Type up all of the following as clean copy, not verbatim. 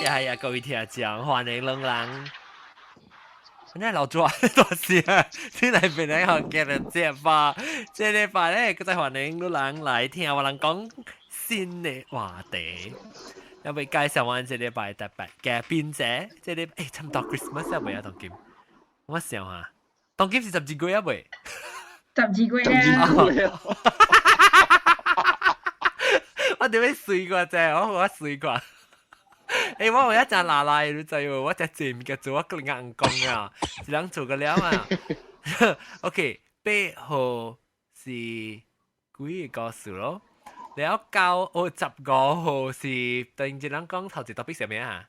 呀，各位聽眾，歡迎兩人。你老咗多事啊！先嚟俾你學嘅人接吧。這禮拜咧，佢就歡迎兩人嚟聽我哋講新嘅話題。有冇介紹完這禮拜特別嘅編者？這禮拜差唔多 Christmas 啊，未啊，當今。我想下，當今是12月啊，未？12月啦。我點樣睡過啫？我睡過。誒，我有一隻拿來你就要我隻字唔記得做，我個硬講啊，是啷做個了啊？OK， 8號是幾個數咯？แล้ว9號是突然之間講頭一 topic 係咩啊？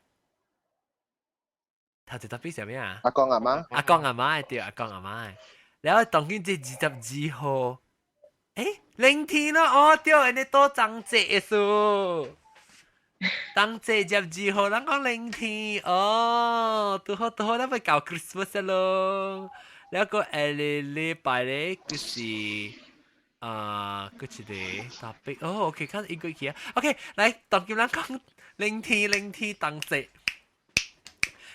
頭一 topic 係咩啊？阿公阿媽，阿公阿媽對，阿公阿媽。แล้ว當今即22號，誒，零天咯，哦對，你多張節嘅數。當這12號，人講零天哦，都好，咱咪搞 Christmas 咯。แล้วก็禮拜咧，就是嗰一個 topic，哦 ，OK，看一個嘢 ，OK，來，當今咱講零天當節。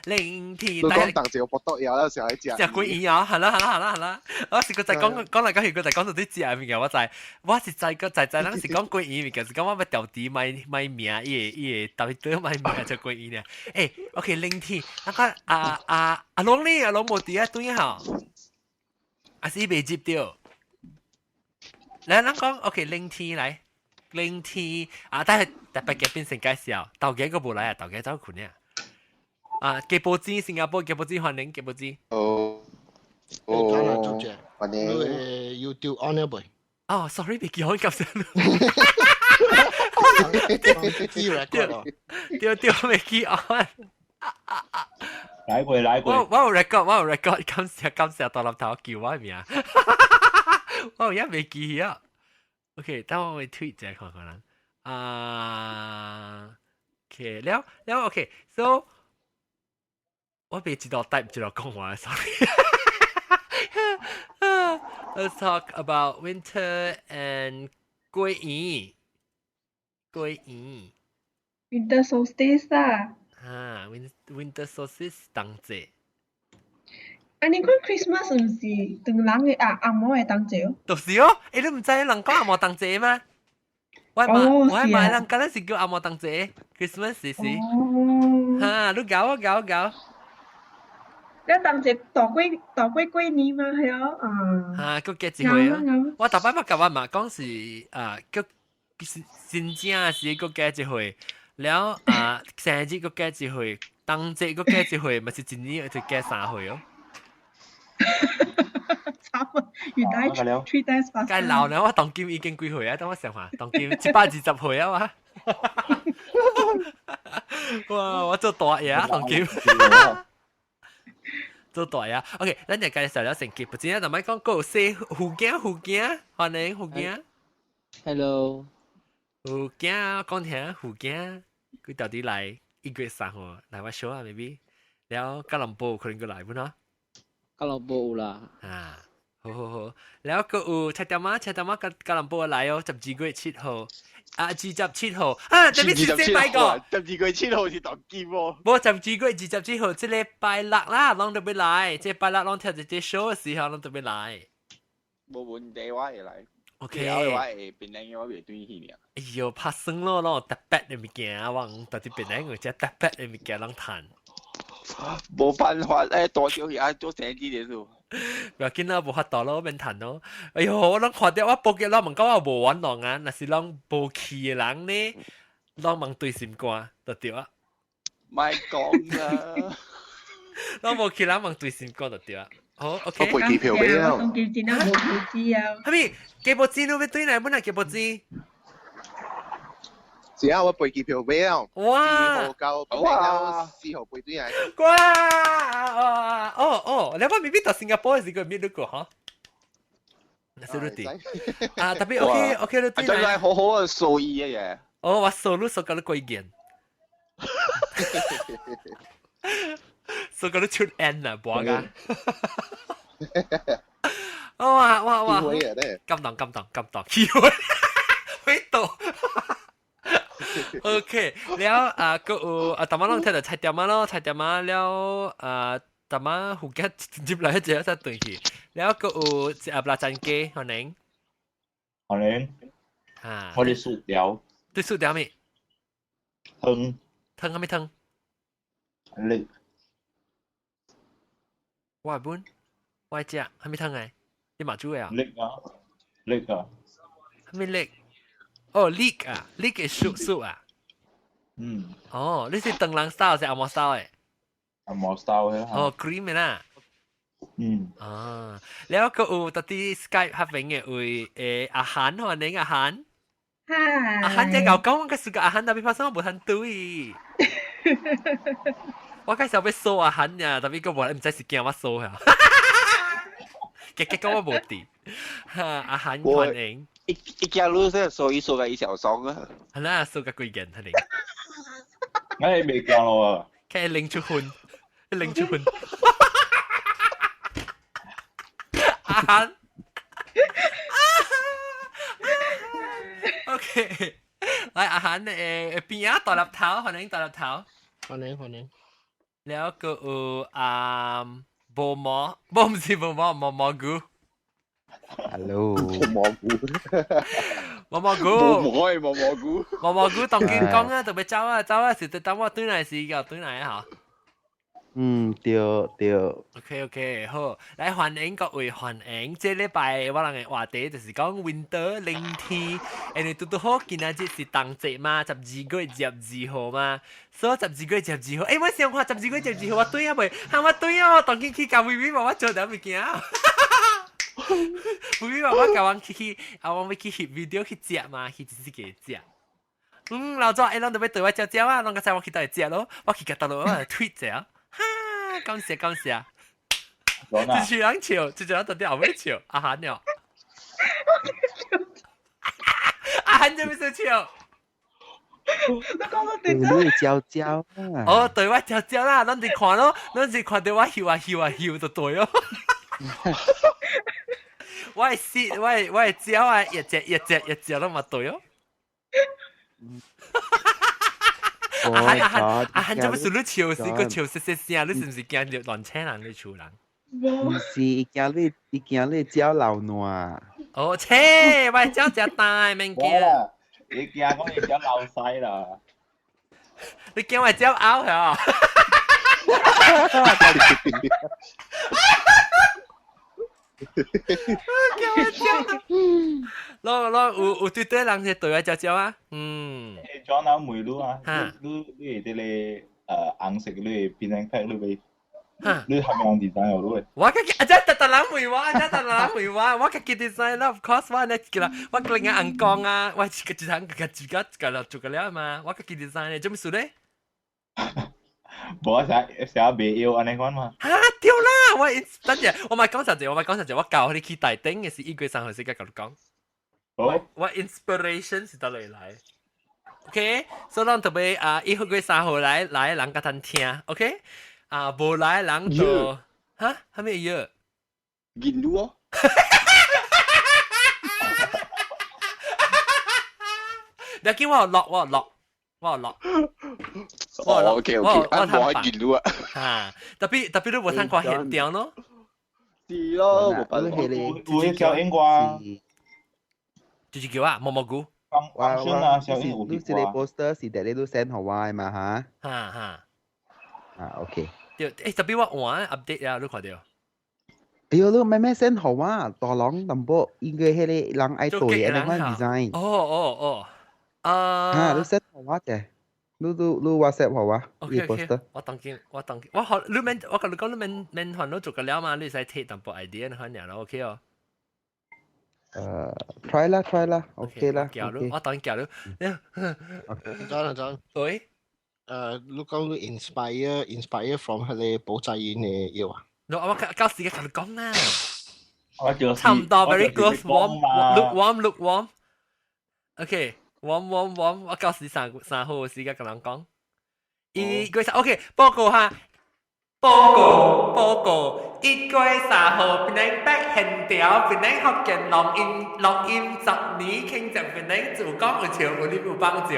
零天，都講當時我搏多嘢啦，時候喺食。食鬼嘢啊！係啦，我是個就講嚟講去，個就講到啲字入面嘅，我是在個在咱是講鬼嘢，嘅是講我要調啲買名，伊個特別多買名就鬼嘢咧。誒，OK，零天，那個阿龍呢？阿龍冇啲啊，對下，阿是未接到。嚟，咱講 OK，零天嚟，零天啊，但係特別嘅變成介紹，豆嘅個冇嚟啊，豆嘅走困啊。啊，吉布茲新加坡吉布茲歡迎吉布茲。哦，歡迎。YouTube on 啊噃。哦 ，sorry， 未記好急聲。掉未記 on。來過。我有 record，感謝大粒頭叫我名。我而家未記啊。OK，等我去 tweet 一下看看啦。OK， 了 OK，so。我未知道答唔知道講話 ，sorry。Let's talk about winter and 歸園。Winter solstice 啊。winter solstice 當節。啊，你講 Christmas 唔是當人嘅阿嬤嘅當節哦？就是哦，你唔知人講阿嬤當節咩？我買人講是叫阿嬤當節 ，Christmas 是。哈，你搞。你當時大過過年嘛係啊，個節子會啊！我大擺乜夾嘛講是個新正是個節子會，แล้ว生日個節子會，當節個節子會，咪是一年就加3回哦。慘啊！原來 three days 發生。介老呢，我當今已經幾回啊？等我想下，當今720回啊嘛！哇！我做大嘢啊，當今。做大啊 ！OK， 咱就介紹咗成吉布茲啦，同埋講個四福建，歡迎福建。Hello。福建講聽福建，佢到底嚟1月3號嚟我 show 啊 ，maybe。แล้ว吉隆坡可能佢嚟本啊？吉隆坡有啦。好。แล้วก็ชัตตามา吉隆坡嚟哦，12月7號。27號啊！特別是禮拜個12月7號是當機喎。冇12月27號，即禮拜六啦，啷特別嚟，即禮拜六啷聽隻 show 嘅時候，啷特別嚟。冇問題，我會來。OK。我會變靚，我會對起呢。哎呦，拍生咯，啷特別嘅物件，我到底變靚，即特別嘅物件啷彈。冇辦法咧，多少嘢做成啲嘢做。唔要緊啦，無法度咯，免彈咯。哎呦，我諗看到我報嘅，我問講我無玩浪啊，若是啷無氣嘅人呢，啷問對心肝就對啊。咪講啦，啷無氣人問對心肝就對啊。好 ，OK。我背機票俾啊。我當機戰啦，冇票資啊。係咪？幾部資料要對嚟本啊？幾部資？是啊，我背機票俾啊。哇！ 2號到4號背對嚟。哇！哦，你話未必到新加坡嘅時候未錄過嚇？是錄啲。特別 OK 都對。真係好好嘅數意嘅嘢。我收入收到貴件。收到出 N 啊，播㗎。哇！機會啊咧。感動，機會，會到。OK，แล้วก็แต่มาลองเธอจะใช้เดียวมา咯ใช้เดียวมาแล้วแต่มาหูแกจิบ嚟一隻一對去，แล้วก็ปลาจันเกย์可能可能嚇，我哋薯條對สุดเดียวมั้ย湯ทึงก็ไม่ทึง力ว่าบุญว่าเจ้าให้ไม่ทึงไงที่มาช่วยอ่ะ力啊，ไม่เล็ก哦 leak 啊 leak 係สุ啊哦你是鄧郎 style 是阿摩 style 嘅冇收嘅哦 cream 嘅啦แล้วก็ตัดที่ Skype ฮับเป็นไงอาหารหัวหนึ่งอาหาร即係牛講我嘅時間อาหาร特別發生我冇ทัน對我介紹要掃อาหาร呀特別個冇唔知是驚我掃呀結果我冇掂อาหารหัวหนึ่ง一家路是说一说个1小时啊，係啦掃個貴人係你我哋未講咯แค่เล็งชุหุ่นเล็งชุหุ่นอาหารโอเค嚟อาหาร邊啊大粒頭可能大粒頭可能แล้วก็โบมอบ่唔是โบมอมอมอกู Hello 蘑菇，มอมอกู冇可以冇蘑菇，มอมอกู當見講啊特別走啊是等我對嚟時個對嚟啊對 OK 好來歡迎各位歡迎這禮拜我哋嘅話題就是講 Winter 冷天因為拄好今仔日是冬節嘛12月12號嘛所以12月12號我想看12月12號我對啊未我對啊我當見去教微微媽媽做點物件微微媽媽教我去我要去翕 video 去食嘛去自己食老早咱就要對我照照啊咱個使我去到食咯我去夾到咯我 tweet 者哈感謝一群人笑一群人到底後尾笑阿涵了阿涵做咩笑你講到對你焦焦哦對我照照啦咱哋看咯咱係看到我笑就對咯我係照啊一隻都咪對咯阿涵做咩事？你笑是個笑聲，你是唔是驚亂請人你厝人？唔是，伊驚你焦流暖。哦，切，喂，招只大，免驚。你驚講你隻流西啦，你驚我招拗係攞對對人係對我招啊，裝下梅露啊，你啲你硬食你變成劈你係咪用 design 有咯？我個真特人梅話，我個 design 啦 ，of course 我呢個啦，我個另外硬講啊，我個一行個啦做個了嘛，我個 design 做咩事咧？冇成未要安尼講嘛？對啦，等陣，我咪講實際，我教你去大頂嘅是1月3號時間咁講。我 inspiration 是得嚟，OK， 所以咱特別1月3號來人家聽聽 ，OK， 無來人就嚇，係咩嘢？銀路哦，你叫我落。OK，按我銀路啊，特別你冇睇過現場咯？是咯，冇辦法。會小英瓜，就是叫啊，蘑菇。放心啊，小英有你這個 poster 是在你都 send 好啊嘛哈，OK。對，特別我換 update 啊，你看到？哎呦，你咩 send 好啊？大郎淡薄應該係你人愛對嘅那個 design。哦。你 send 好啊啫，你 WhatsApp 好啊？ OK， 我當見，我學你免，我同你講你免學你做個了嘛，你使睇淡薄 idea 你看了 OK 哦。try 啦 ，OK 啦。我當教你。John，喂。你講你 inspire from 佢哋保濟院嘅要啊？我交時間同你講啦。差唔多 very good warm，look warm。OK，warm，我交時3號時間同人講。1月3 OK，報告下。報告，1月3號，檳城北現條，檳城福建錄音10年慶祝檳城自講有潮有你有幫助，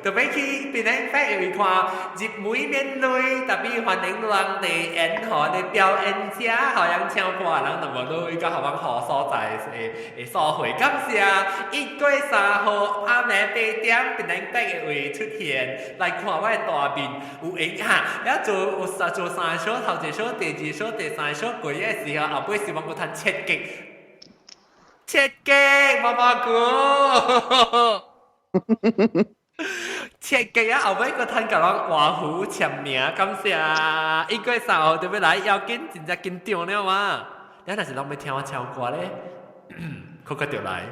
特別去檳城北有一看，入門免費，特別歡迎人哋演河嘅表演者，好像唱歌人就無落去到學灣好所在嘅所會，感謝1月3號暗暝8點，檳城北嘅會出現，來看我嘅大面有影嚇，一做3首。頭一首、第二首、第三首過嘅時候，後尾希望佢彈7擊，媽媽姑，7擊啊！後尾佢彈甲人華虎簽名，感謝1月3號對要來，要緊真正緊張了嘛！你若是攏要聽我唱歌咧，佢個就來。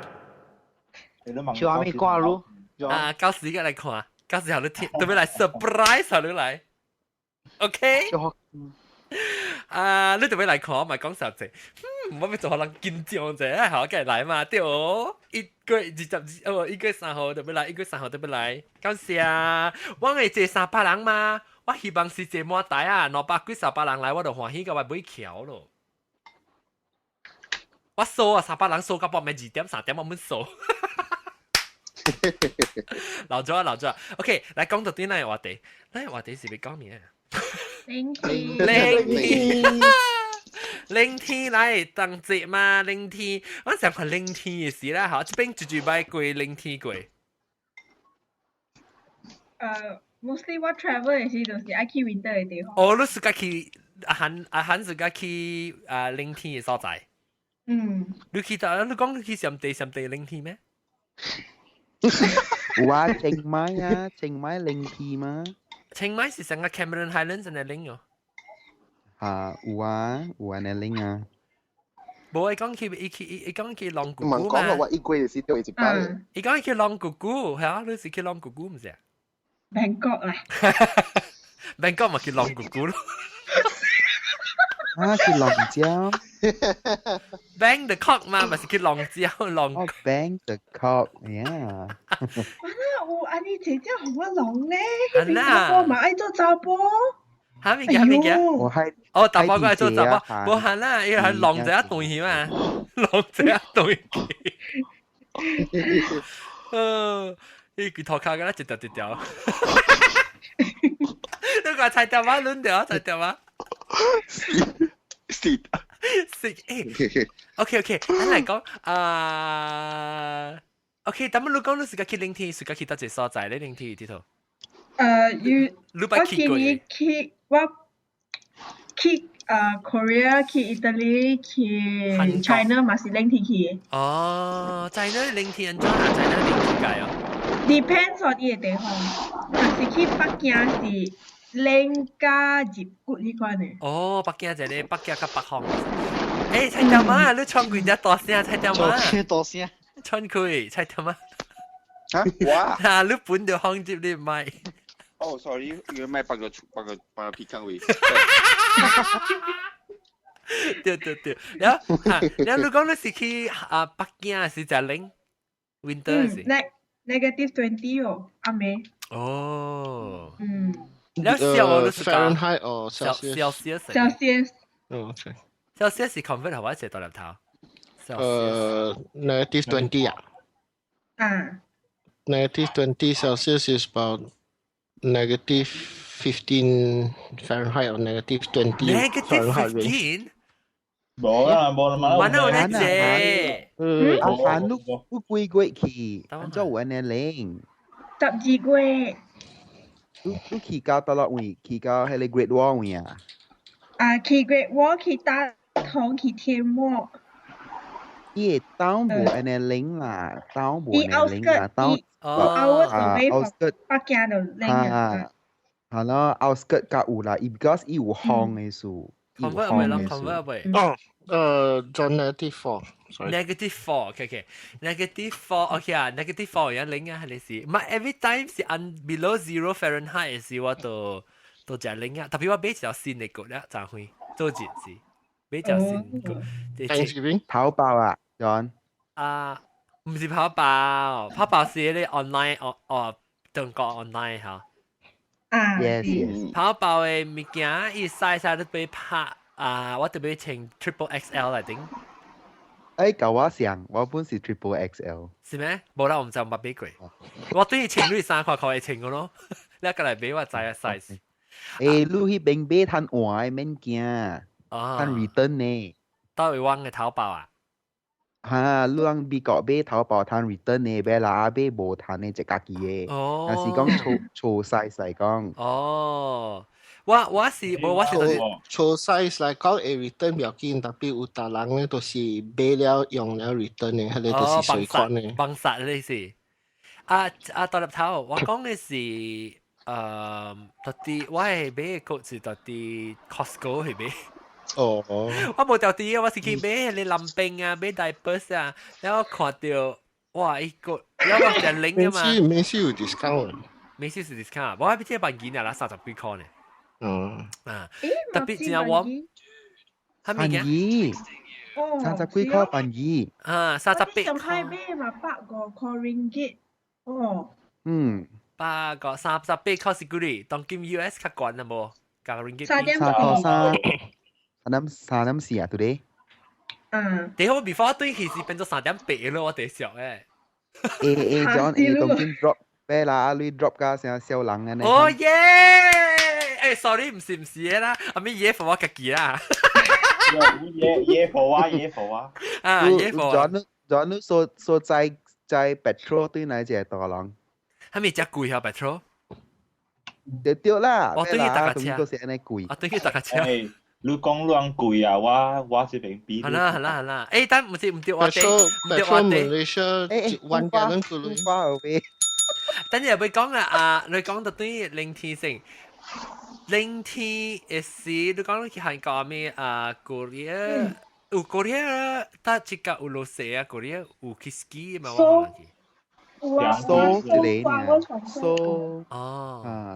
唱阿咩歌咯？啊，到時嘅來看，到時候你聽，對要來 surprise 後你來 ，OK？你特別嚟看，我咪講實際，我咪做可能緊張啫，好嘅嚟嘛，對哦，1月3號特別嚟，1月3號特別嚟，感謝，我係借300人嘛，我希望是借滿台啊，200幾300人來，我就歡喜到我買橋咯，我數啊300人數到半暝2點3點我們數，留咗，OK，嚟講到啲呢話題是要講咩？零天嚟當節嘛，零天，我想看零天嘅事啦，嚇，這邊住擺過零天過。mostly 我 travel 嘅時就是愛去 winter 嘅地方。哦，你自家去韓自家去零天嘅所在。你去到你講去上地零天咩？有啊，清邁啊，清邁零天嘛。清邁是成個 Cameron Highlands 嘅零哦。有啊，那零啊。冇，你講去浪姑姑嘛？唔講嘅話，一季是對一班。你講去浪姑姑，係啊？你是去浪姑姑唔是啊？Bangkok 啦。Bangkok 咪叫浪姑姑咯。去浪礁。Bang the cock 嘛，咪是叫浪礁浪。哦 ，Bang the cock，呀。有安尼姐姐好我浪咧，迄邊查甫嘛愛做查甫。嚇咩嘅？我係查甫個愛做查甫，無限啦，因為係浪者一對起嘛，浪者一對起。呢個頭殼嘅啦，一條。呢個菜條嗎？輪條菜條嗎？是。OK，咱嚟講OK，咁你講你自家去零天，自家去到一所在咧，零天啲圖。我去Korea， 去 Italy， 去 China 嘛是零天去嘅。哦，China 零天做啊，China 零天界哦。Depends on 伊個地方，但是去北京是零加日骨呢款嘅。哦，北京就係北京加北方。菜條媽，你唱佢隻大聲，菜條媽。大聲。唱佢，菜條媽。哇！你本條腔接你唔係。哦，sorry，因為咪八個皮康位。對，然後你講你是去北京是就零 winter 是？-20哦，阿妹。哦。然後Fahrenheit 哦 Celsius。哦 ，OK。Celsius 是 convert 係咪一隻大粒頭？-20 啊。-20 Celsius is about -15 Fahrenheit or -20 Fahrenheit。冇啦，玩到呢隻。阿凡都幾個去，安怎有安尼零？12月。你去到倒落位？去到迄個 Great Wall 位啊？去 Great Wall， 去大同，去天幕。伊個島無安尼零啦，島無安尼零啦，島。outskirt 北京就零啊。係咯 ，outskirt 較有啦，伊 because 伊有風嘅數。convert 咪咯 ，convert 咪。就-4，OK，-4，OK 啊，-4有零啊，係你是，唔係 every time 是 below 0 Fahrenheit 嘅時我都就零啊，特別我買條新嘅股咧，就會做件事，買條新股。淘寶啊 ，John。唔是跑爆是啲 online 中國 online 嚇。啊， Yes 是 yes。淘寶嘅物件伊size都俾拍我特別穿 triple XL 嚟頂，舊我想，我本是 Triple XL。是咩？冇啦，我唔就冇俾佢。我對伊穿你3塊塊穿嘅咯，你過嚟俾我知啊 size。你去邊買攤換免驚，攤 return 呢？到位灣嘅淘寶啊？嚇，你講美國買淘寶攤 return 呢，買啦買無攤呢，一家己嘅。但是講粗 size 嚟講。哦，我是粗 size 嚟講，會 return 唔要緊，特別有大人咧，都是買了用了 return 嘅，佢哋都是隨款嘅。bằng sạch呢是。大粒頭，我講嘅是特啲，我係買個是特啲 Costco 去買。哦，我冇掉啲啊！我是去買你淋冰啊，買 diapers 啊，然後看到哇一個，然後成零嘅嘛。免事有 discount。免事是 discount，我係邊隻半件啊啦，30幾塊呢。特別真係我，係咪嘅？30幾塊半件。38上海買嘛150 ringgit。哦。8個38塊是幾哩？當今 US 較貴啊冇，9 ringgit。3.4啊，today。第好 before 對其實變咗3.8咯，我哋想誒。John當今 drop 咩啦？你 drop 㗎成小人嘅呢？哦耶！誒，sorry，唔是嘅啦，阿咩嘢貨我自己啦。嘢貨啊！嘢貨。John 你所在 petrol 對哪隻大人？係咪真貴啊 petrol？對啦，我對佢搭架車，都是安尼貴。我對佢搭架車。你講兩貴啊！我這邊比。係啦。誒，但唔對我哋。petrol Malaysia 1 gallon 佢哋。等陣會講啊，你講到對零天性，零天嘅事，你講去韓國咩Korea，有 Korea，但係個有落雪啊，Korea 有 ski 嘛，我忘記。So 之類呢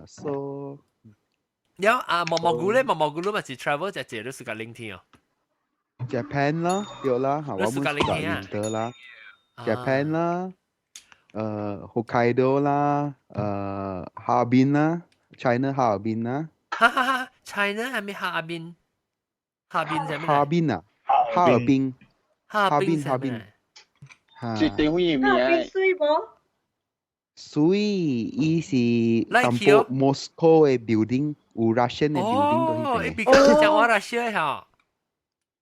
？So。有毛毛菇咧咪是 travel 就借咗暑假零天哦。Japan 啦，對啦，我們暑假winter啦。Japan 啦，Hokkaido 啦，哈爾濱啦 ，China 哈爾濱啦。China 係咪哈爾濱？哈爾濱係咩？哈爾濱啊，哈爾濱。哈爾濱。絕對會面。哈爾濱水冇？水，伊是淡薄 Moscow 嘅 building。有 Russian 嘅 building 都係。because 講我 Russian 嚇。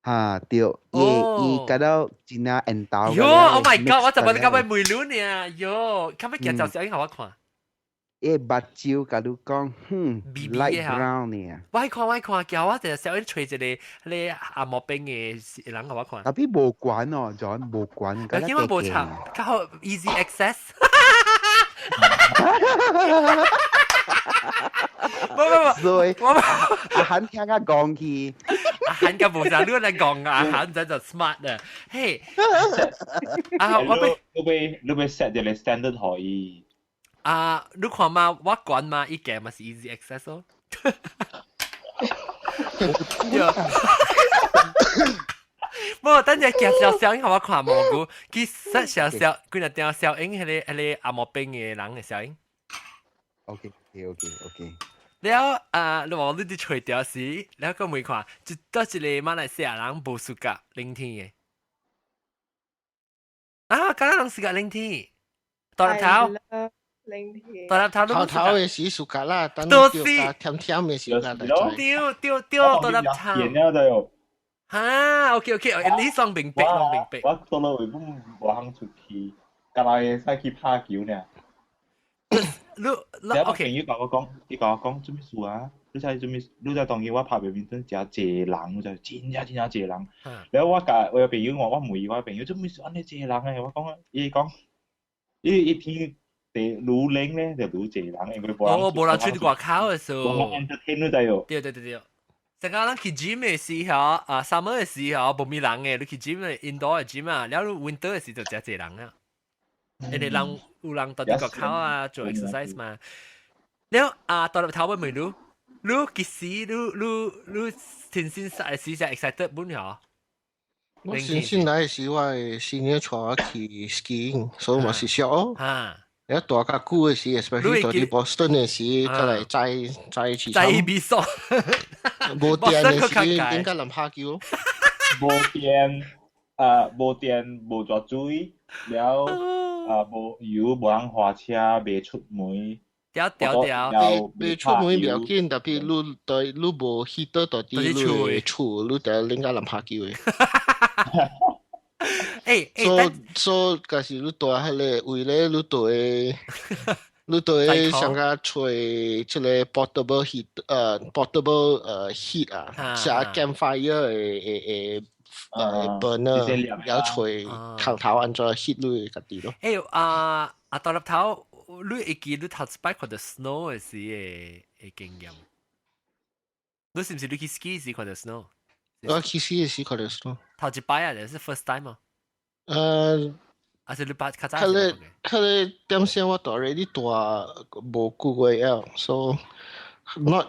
嚇對，伊搞到真係引導。Oh my god！我就問你咁樣梅魯呢？喲，咁樣鏡頭小影給我看。目睭甲你講，light brown 呢？我看，叫我就小影吹一個你阿莫冰嘅人給我看。特別無關哦，John 無關。因為無差，較好 easy access。所以阿韓聽我講起，阿韓嘅無啥亂嚟講啊，阿韓仔就 smart 啊，嘿，你被 set 咗你 standard 可以。你看嘛，我講嘛，依個嘛是 easy access 咯。冇，等陣叫小英給我看蘑菇，其實小佢就掉小英係阿莫冰嘅人嘅小英。OK。แล้ว你話你啲除掉時，แล้วก็每看，就多一個馬來西亞人冇暑假零天嘅。加拿大暑假零天，大粒頭。零天。大粒頭都冇暑假。頭嘅是暑假啦，等到時甜嘅暑假嚟做。丟大粒頭。演了就有。OK，你雙明白。我到了尾本冇肯出去，加拿大使去拍球呢。你 OK， 你甲我講做咩事啊？你在當時我拍badminton真濟人，就真濟人。然後我有朋友我問我朋友做咩事安尼濟人嘅？我講伊講，伊天地愈冷咧就愈濟人，因為冇人出外口嘅時候。我 entertain 都有。對。成個人去 gym 嘅時候，summer 嘅時候冇咩人嘅，你去 gym indoor 嘅 gym 啊，然後 winter 嘅時就真濟人啊。你哋有人到啲國口啊做 exercise 嘛？แล้วตอนเราเท้าไปไม่รู้กี่สีรู้天先時就 excited 本เหรอ？我先來是我嘅新嘅帶去 skiing，所以我是小。แล้วตัวก็กู้สิ especially ตัวที่ Boston เนี่ยสิก็เลยใจ起在比索，冇電嘅時應該諗下叫無電無電無咗水了無油無人花車未出門未出門唔要緊特別你冇 heater 到啲你厝你就應該諗下叫嘅所以嗰時你ตัว係咧為咧你對上個吹即係 portable heat 啊，寫 campfire 嘅burner 有吹空頭按咗 heat 你嗰啲咯。當入頭，你會記你頭一擺看到 snow 嘅時嘅經驗，你是唔是你去 ski 時看到 snow？我去 ski 時看到 snow。頭一擺啊，定係 first time 啊？還是你把較早？佢點先我當然啲大冇顧過啊，所以 not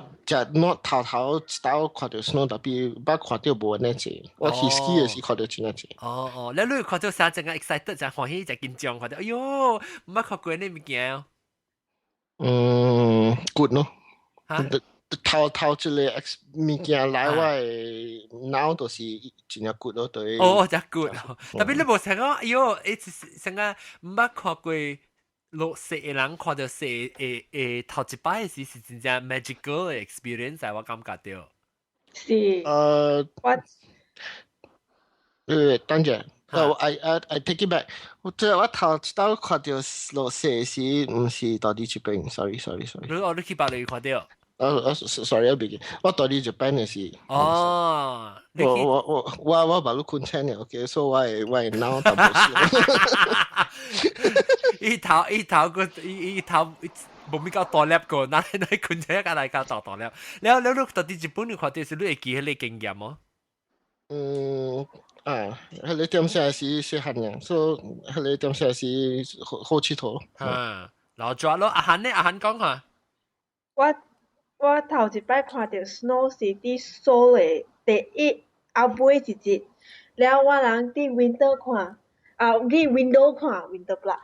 頭 style 看到 snow 特別不看到冇呢隻，我去 ski 嘅時看到真係隻。哦，你看到啥？真係 excited，真歡喜，真緊張，看到哎呦，唔捌看過呢物件。good 咯。頭即個物件來我腦都是真係 good 咯，對。哦，真 good。特別你冇成個，哎呦，成個唔捌看過落雪嘅人看到雪誒頭一擺嘅時是真正 magical 嘅 experience，我感覺到。是。等陣。I take it back。我頭一道看到落雪時，唔是到啲這邊 ，sorry。你去巴黎看到？sorry， 我到啲 Japan 嘅時。哦。我把你困醒嘅 ，OK， 所以我係腦特別少。伊頭冇咩夠大粒個，嗱你困醒一間嚟夠大粒。你到啲日本你看到時，你會記起你經驗麼？你點寫是漢人，所以你點寫是好佚佗。然後抓咯，阿漢講下。我頭一擺看到 snow 是啲蘇嘅第一後尾一日，แล้ว我人啲 winter 看，啲 window 看 window 啦，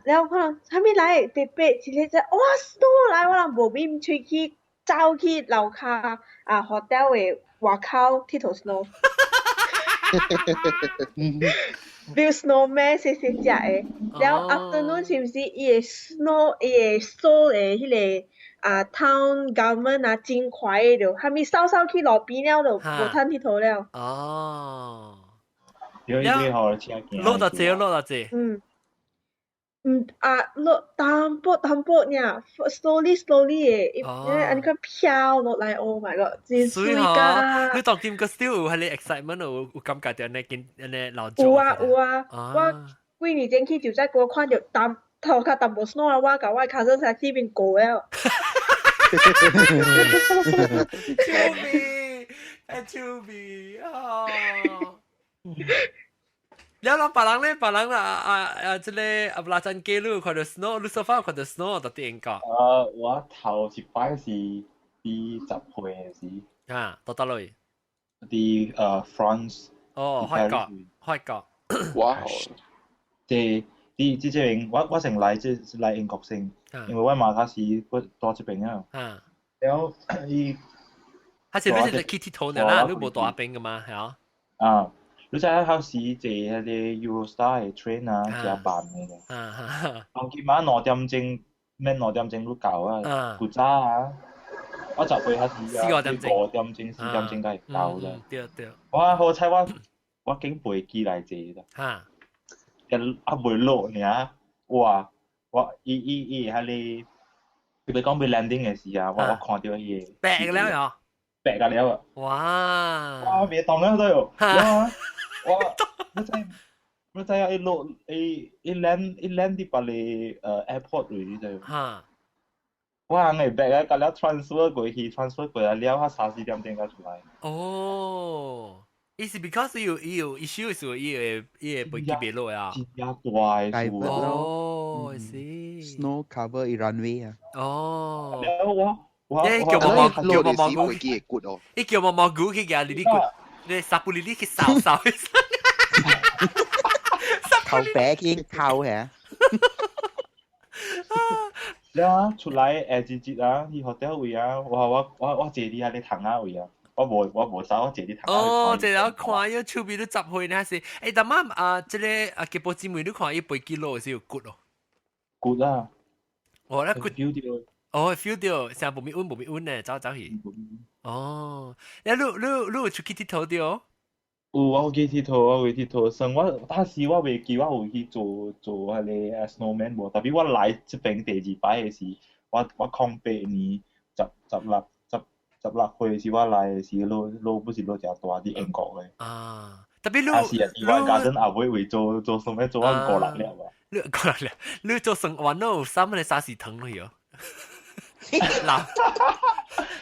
แล้ว看啥物來特別一日哇 snow 來，我人無面出去走去樓下hotel 嘅外口佚佗 snow。build snowman 細隻嘅，แล้ว afternoon 是毋是伊個 snow 伊個蘇嘅迄個town government 真快嘅就，還沒掃去路邊了就無趁佚佗了。哦。因為好車行。落到這。落淡薄呢 ，slowly 嘅，安尼個飄落來 ，Oh my god， 真水㗎！你當見個 still 有係你 excitement 有感覺到安尼老早。有啊，我幾年前去就在嗰看到頭殼淡薄 snow 啊，我甲我卡生喺呢邊過了。超味啊！有諗別人啦，即係阿拉真記錄看到 snow， 你所發看到 snow 到啲應該。我頭一擺是啲10歲嘅時。到嚟。啲France。哦，開國。哇！即邊我成嚟英國先，因為我馬卡士多這邊啊。然後係你係 Kitty 頭呢啦，你冇大邊噶嘛，係啊。你在考試坐嗰啲 Eurostar 嘅 train 啊，加班嘅。當今晚2點鐘，咩2點鐘都夠啊，古早啊，我就去下試啊，4點鐘、4點鐘都係夠啦。對。哇，好彩我竟背機嚟坐啦。背落呢，哇！伊係你，佢講俾 landing 嘅時啊，我看到嘢。白了呀！白㗎了啊！哇！別當了都有。哇！你知啊？一落一 land 啲把你airport 嚟就。哇！你白啊！咁了 transfer 過去了下3-4點鐘才出來。哦。Is it because you issue 所以伊個飛機別落啊？真大樹哦，I see。Snow cover runway 啊。哦。我叫毛毛菇，幾骨哦。伊叫毛毛菇去嘅，你骨，你撒布你去掃。頭餅已經透嘅。แล้ว出來節啊，去 hotel 位啊，我借你下你躺下位啊，我冇手，我借你躺下。哦，即係看要出邊都集會呢是，誒，但媽即係吉寶姊妹都看一杯幾多是有 good 咯。good 啊，哦，那 good。feel 到。哦 ，feel 到，成日冇咪穩呢，走去。哦，你有出去佚佗掉？我有去佚佗，我有去佚佗。算當時我未記我有去做迄個 snowman 無，特別我來這邊第二擺嘅時，我08年16歲時我來嘅時，路不是路正大啲英國嘅。啊，特別是我garden 後尾為做什麼做5個人了啊？過嚟，你做成玩到三蚊沙士藤去哦。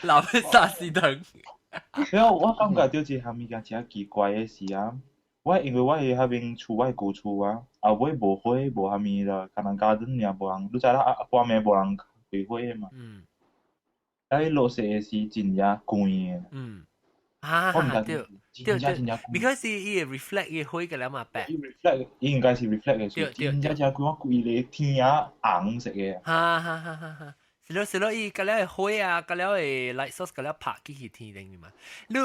老沙士藤。然後我感覺到一項物件真奇怪嘅事啊！因為我喺嗰邊厝，我舊厝啊，後尾無火無啥物啦，可能garden爾無人，你知啦，半暝無人開火嘛。落雪嘅時真正乾嘅。對，because 伊會 reflect 伊火嘅了嘛白。reflect 應該是 reflect 嘅，所以真正真乾，我規個天啊紅色嘅。哈。是咯，伊隔了會火啊，隔了會 light source，隔了拍起去天頂嘛。你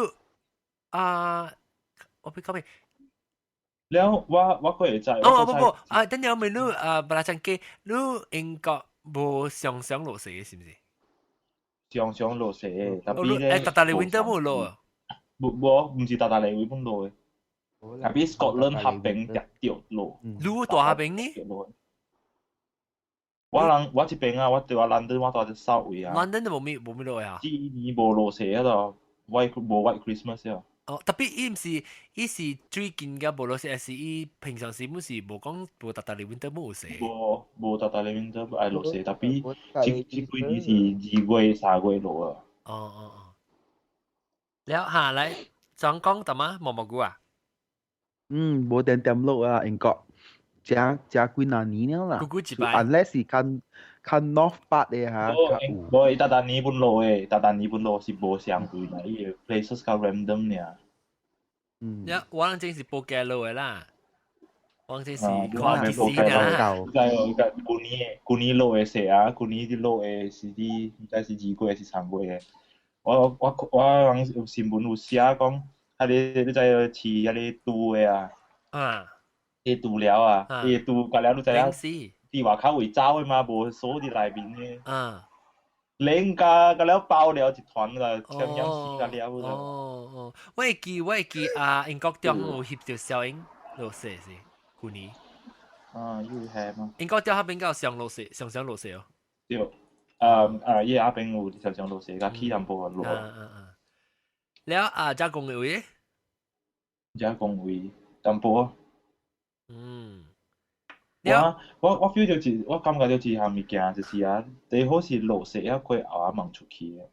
我俾講咩？แล้ว我ก็會知。不，等陣問你不拉張機，你英國無常常落雪嘅是唔是？常常落雪嘅，特別咧。特你 winter 冇落啊？唔是特你會咁落嘅，特別 Scotland 下邊特掉落。你大下邊呢？我這邊啊，我London 我到只south 位啊。London 都冇咩落啊？今年無落雪啊度，White Christmas 啊。哦，特別伊是最近嘅無落雪，係伊平常時冇是無講無特你 winter 冇雪。無特你 winter 係落雪，特別這幾年是2月3月落啊。哦。แล้ว下嚟講特嘛毛毛菇啊？冇點落啊，英國。食幾多年了啦？unless 是看 North Part 嘅嚇。無，特年本落嘅，特年本落是無上貴啦，伊個 places 較 random 呢。我諗正是報價落嘅啦，我正是看電視啦。舊年落嘅雪啊，舊年啲落嘅是啲唔知是2月是3月嘅。我新聞有寫講，你知市迄個杜嘅啊。啲杜了啊，啲杜隔了，你知影？啲外口會走嘅嘛，無鎖喺內面嘅。冷架隔了爆了一團啦，點樣死隔了啦。我會記英國中有翕到小英落雪是舊年。要係嘛？英國中嗰邊較常落雪哦。對，伊嗰邊有常落雪，甲起淡薄落。了加工嘅位？加工位淡薄。我 feel 到我感覺到一項物件就是啊，最好是落雪要過後啊望出去嘅。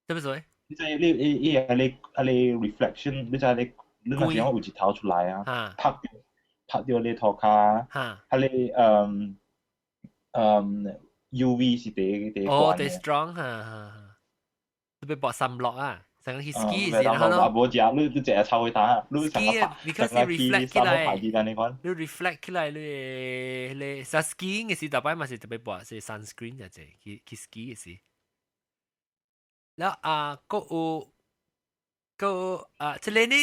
對唔對？你知你reflection，你知你嗰時候有日頭出來啊，拍到你頭殼，UV 是第關嘅。第 strong 特別薄滲落啊。成日 ski 時然後咯，冇隻你淨係抽去打，你成日reflect 起來，你 reflect 起來你實 skiing 嘅時特別嘛是特別薄，是 sunscreen 嘅啫，去 ski 嘅時。แล้วก็即係呢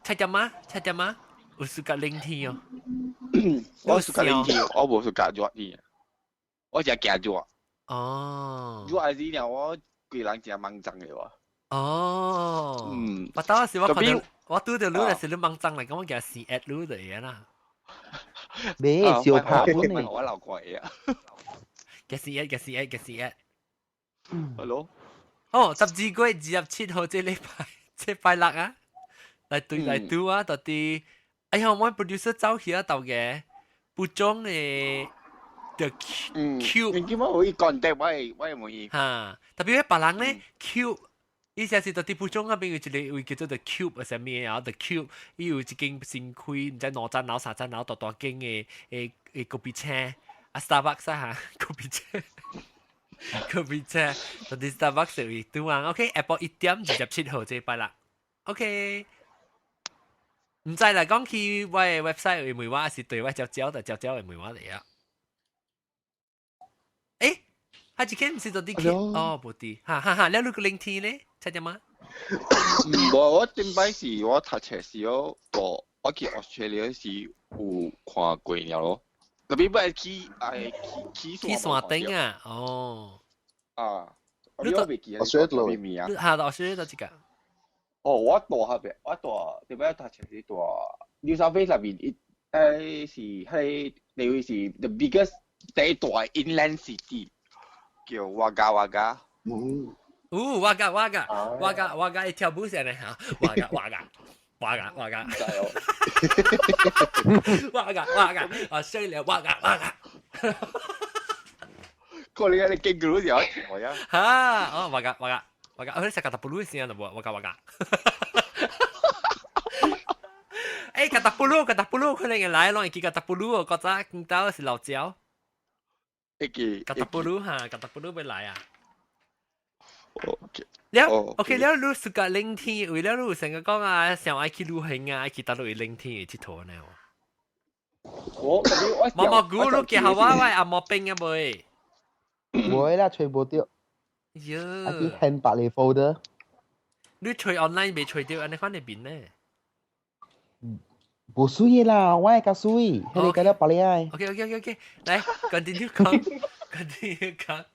ใช่จำ嗎？有暑假冷天哦。我暑假冷天，我冇暑假熱天，我只驚熱。熱係啲人我。個人真係掹憎嘅喎。我當時我拄到你嗰時你掹憎嚟，咁我叫試 at 你嚟嘅啦。咩小拍本嚟？我留鬼啊！嘅試 at。Hello。12月27號即禮拜六啊，嚟對啊，到底哎呀，我 producer 走去啊度嘅，不中嘅。The cube，你點解可以contact我唔會？特別別人咧 cube，意思係到啲不中嗰邊有一個會叫做 the cube 係啥物啊 ？the cube， 伊有一間新開，唔知2層樓、3層樓大間嘅咖啡車，Starbucks 啊咖啡車，到啲 Starbucks 會對啊 ，OK，Apple 1點27號即係拜啦 ，OK。唔知啦，講去我嘅 website 會唔會話是對我招嘅梅話嚟啊？啊，一間唔是做啲嘅，哦，冇啲，哈，了你個零天咧，猜點嗎？我頂擺是我讀冊時候，我去 Australia 是有看過了咯。特別不係去山頂啊，哦。啊，你我未記得邊面啊。嚇，到Australia 到幾個？我大下邊，我大特別讀冊時大 New South Wales 入邊，係你會是 the biggest 第一大 inland city 叫Wagga。Wagga 一條舞先嚟嚇，Wagga，Australia Wagga。可能你見過有條呀？嚇，哦Wagga，你食40先啊，Wagga。誒40可能來咯，佢40個早見到是老椒。40嚇，40要來啊！了 ，OK 了，你暑假冷天，為了你成個講啊，想愛去旅行啊，愛去大陸冷天去佚佗呢？毛毛菇你見下我阿毛冰啊未？冇啦，吹冇掉。呀！阿啲 hand 白嚟 folder。你吹 online 未吹掉，安尼翻嚟邊呢？冇水啦，我係較水，係你講得白嚟唉。OK，來 continue 講。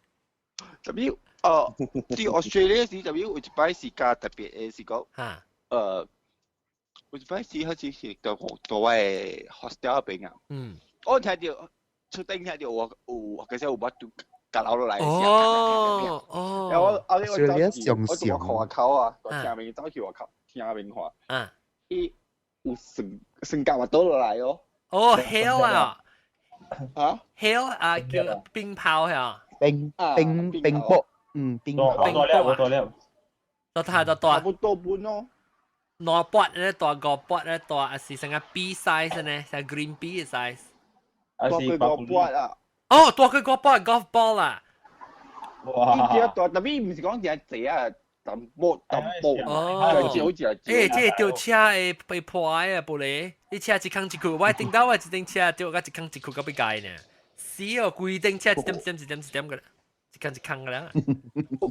W 啲 Australia 時 W 有一擺是較特別嘅是講，有一擺是好似是到我嘅 hostel 入邊啊。我聽到出頂聽到我其實有乜都夾樓落嚟嘅時候，然後我走去我看口啊，我聽面走去我聽面看，伊有成夾物倒落嚟哦。哦 ，hail 啊，hail 啊，叫冰炮係冰雹，冰雹。我多了。到大，差不多半咯。攞卜咧，大個卜咧，大是成個 B size 呢，係 green B 嘅 size。大佢個卜啊！哦，大佢個卜係 golf ball 啊！哇！呢隻大，特別唔是講隻隻啊，抌波。哦，好似係。即係吊車誒被破啊，玻璃，你車一坑一箍，我頂到我一頂車吊個一坑一箍咁樣解呢。死哦，規定車一點嘅啦，一坑嘅啦。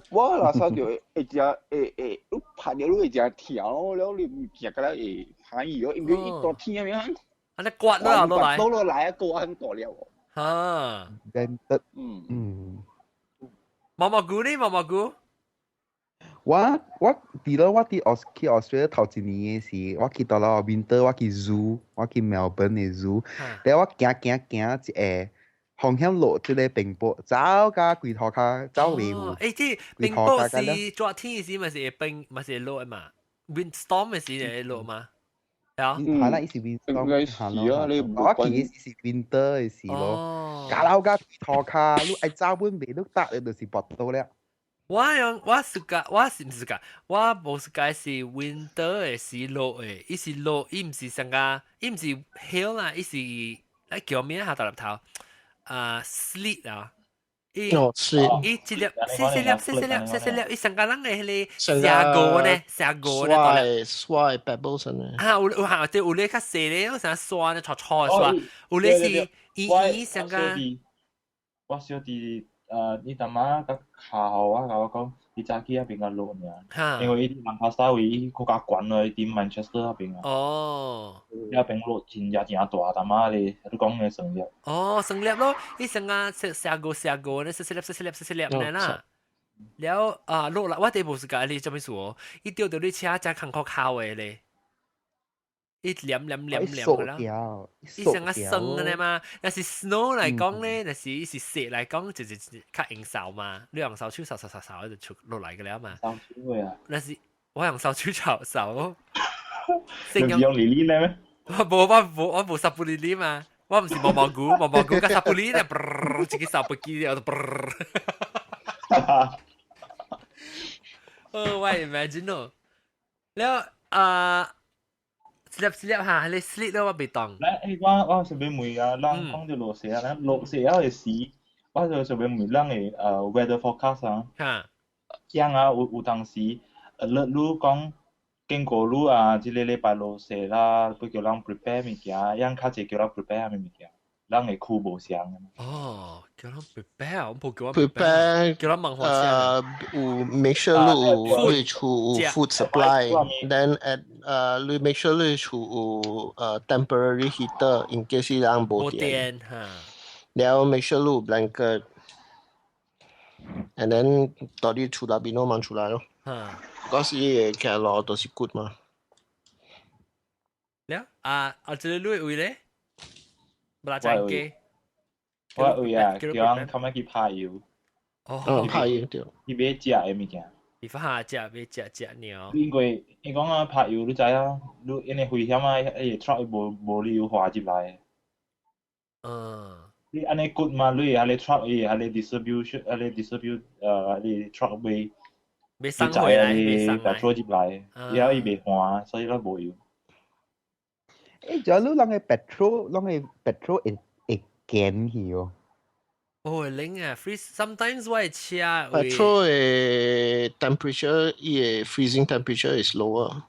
我那時候就會只你拍咗你會只跳了，你唔見㗎啦，會反而咯，因為一到天咁樣。啊！你刮落落來，倒落來一個很大了喎。嚇！毛毛菇。我記得我去 Australia 頭一年嘅時，我去到啦 winter， 我去 zoo， 我去 Melbourne 嘅 zoo， 然後我行一個方向路即個冰雹，走加幾頭卡走嚟喎。誒，即冰雹是昨天時咪是冰，咪是落嘛 ？windstorm 咪是嚟落嘛？係啦，是 windstorm 係咯。我記是 winter 嘅時咯。加樓加幾頭卡，你愛走本未都得，你就是搏到了。我暑假，我無暑假是 winter 嘅是落嘅，伊是落，伊唔是成個，伊唔是 hill 啊，伊是嚟叫咩下大粒頭sleet 啊，伊一粒細粒，伊成個人嘅迄個石膏呢，刷 pebbles 呢？有咧較細咧，有成刷呢，搓刷，有咧是伊成個。我小弟你阿媽個校啊，甲我講，你早起那邊個落爾，因為伊蘭卡薩位伊國家管咯，伊啲 Manchester 那邊啊。哦。那邊落真大，阿媽你講嘅成粒。哦，成粒咯，伊成個石膏呢，細粒呢啦。了落來，我哋無時間你做咩事哦？伊掉到你車真坎坷考嘅咧。一黏嘅啦，伊成個酸嘅嘛。若是 snow 嚟講咧，若是伊是雪嚟講，就是較用手嘛。你用手手掃就出落嚟嘅了嘛。手手啊！若是我用手掃。你用莉莉咩？我冇十布莉莉嘛。我唔是毛毛菇個十布莉咧，自己十布機我就。我 imagine 咯，了sleep 嚇，你 sleep 咯，我未當。咧，我順便問啊，咱講到落雪啊，咱落雪啊嘅時，我就順便問咱嘅weather forecast 啊。嚇。樣啊，有當時你講經過你啊，即個禮拜落雪啦，要叫咱 prepare 物件，樣較濟叫咱 prepare 咩物件？咱嘅裤無相。哦，叫咱 prepare，我冇叫我 prepare 叫咱問學先。有 make sure 你厝有 food supply，then你 make sure 你厝有temporary heater in case 人無電嚇。然後 make sure 你有 blanket，and then 到你厝內邊都掹出來咯。嗰時嘅其實都是 good 嘛。了這裡你位咧？不拉真嘅。我位啊，叫人後尾去拍油。拍油對。伊買食嘅物件。伊發下食，買食鳥。因為伊講啊，拍油你知啊，你因為危險啊，迄個 truck 無理由滑入來。你安尼 good 嘛？你迄個 truck 伊迄個 distribute 迄個 truck 未送回來，未送來，入來，然後伊未換，所以咧無油。就你啷個 petrol 會減去哦？哦，冷啊 ，freeze。Sometimes 我係車。petrol 嘅 temperature，伊嘅 freezing temperature is lower。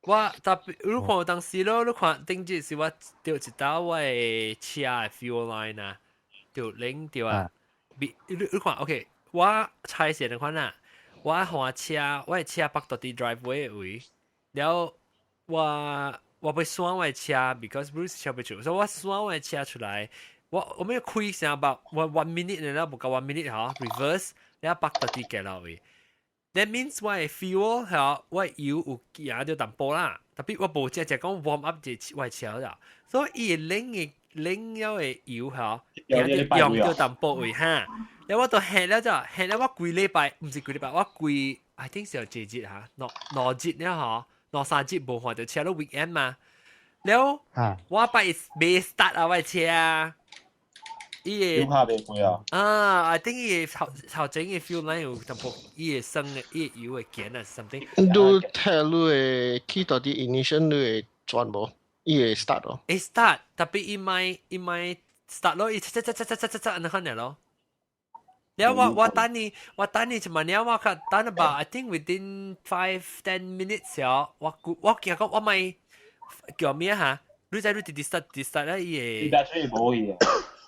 我特別，你看當時咯，你看頂日是我掉一道我嘅車嘅 fuel line 啊，掉冷掉啊。你看 ，OK， 我踩線你看啊，我換車，我嘅車泊到啲 driveway 位，然後我要閂我嘅車 ，because Bruce 車不出，所以我閂我嘅車出來。我咩開成about one minute 咧，冇夠 one minute 嚇 ，reverse， 你一百到啲嘅啦喂。That means 我嘅 fuel 嚇，我油有加咗淡薄啦，特別我冇只講 warm up 隻我車啦，所以伊冷咗嘅油嚇，用咗淡薄喂嚇。然後我到下了咋，下了我幾禮拜，唔是幾禮拜，我幾 I think 是有幾日嚇，兩日咧嚇，兩三日冇換到車咯 weekend 嘛。然後我擺未 start 啊我車啊。油下袂貴啊！I think 伊頭前嘅 fuel line 有淡薄，伊嘅生嘅伊油會減啊 something。你睇你嘅去到啲 ignition 你會轉無？伊會 start 咯。會 start，特別伊咪 start 咯，伊切安尼款嘅咯。然後我等你一晚了，我等 about I think within 5-10 minutes 咗，我驚講我咪叫咩嚇？你知你啲 start 咧伊個。battery 冇去啊。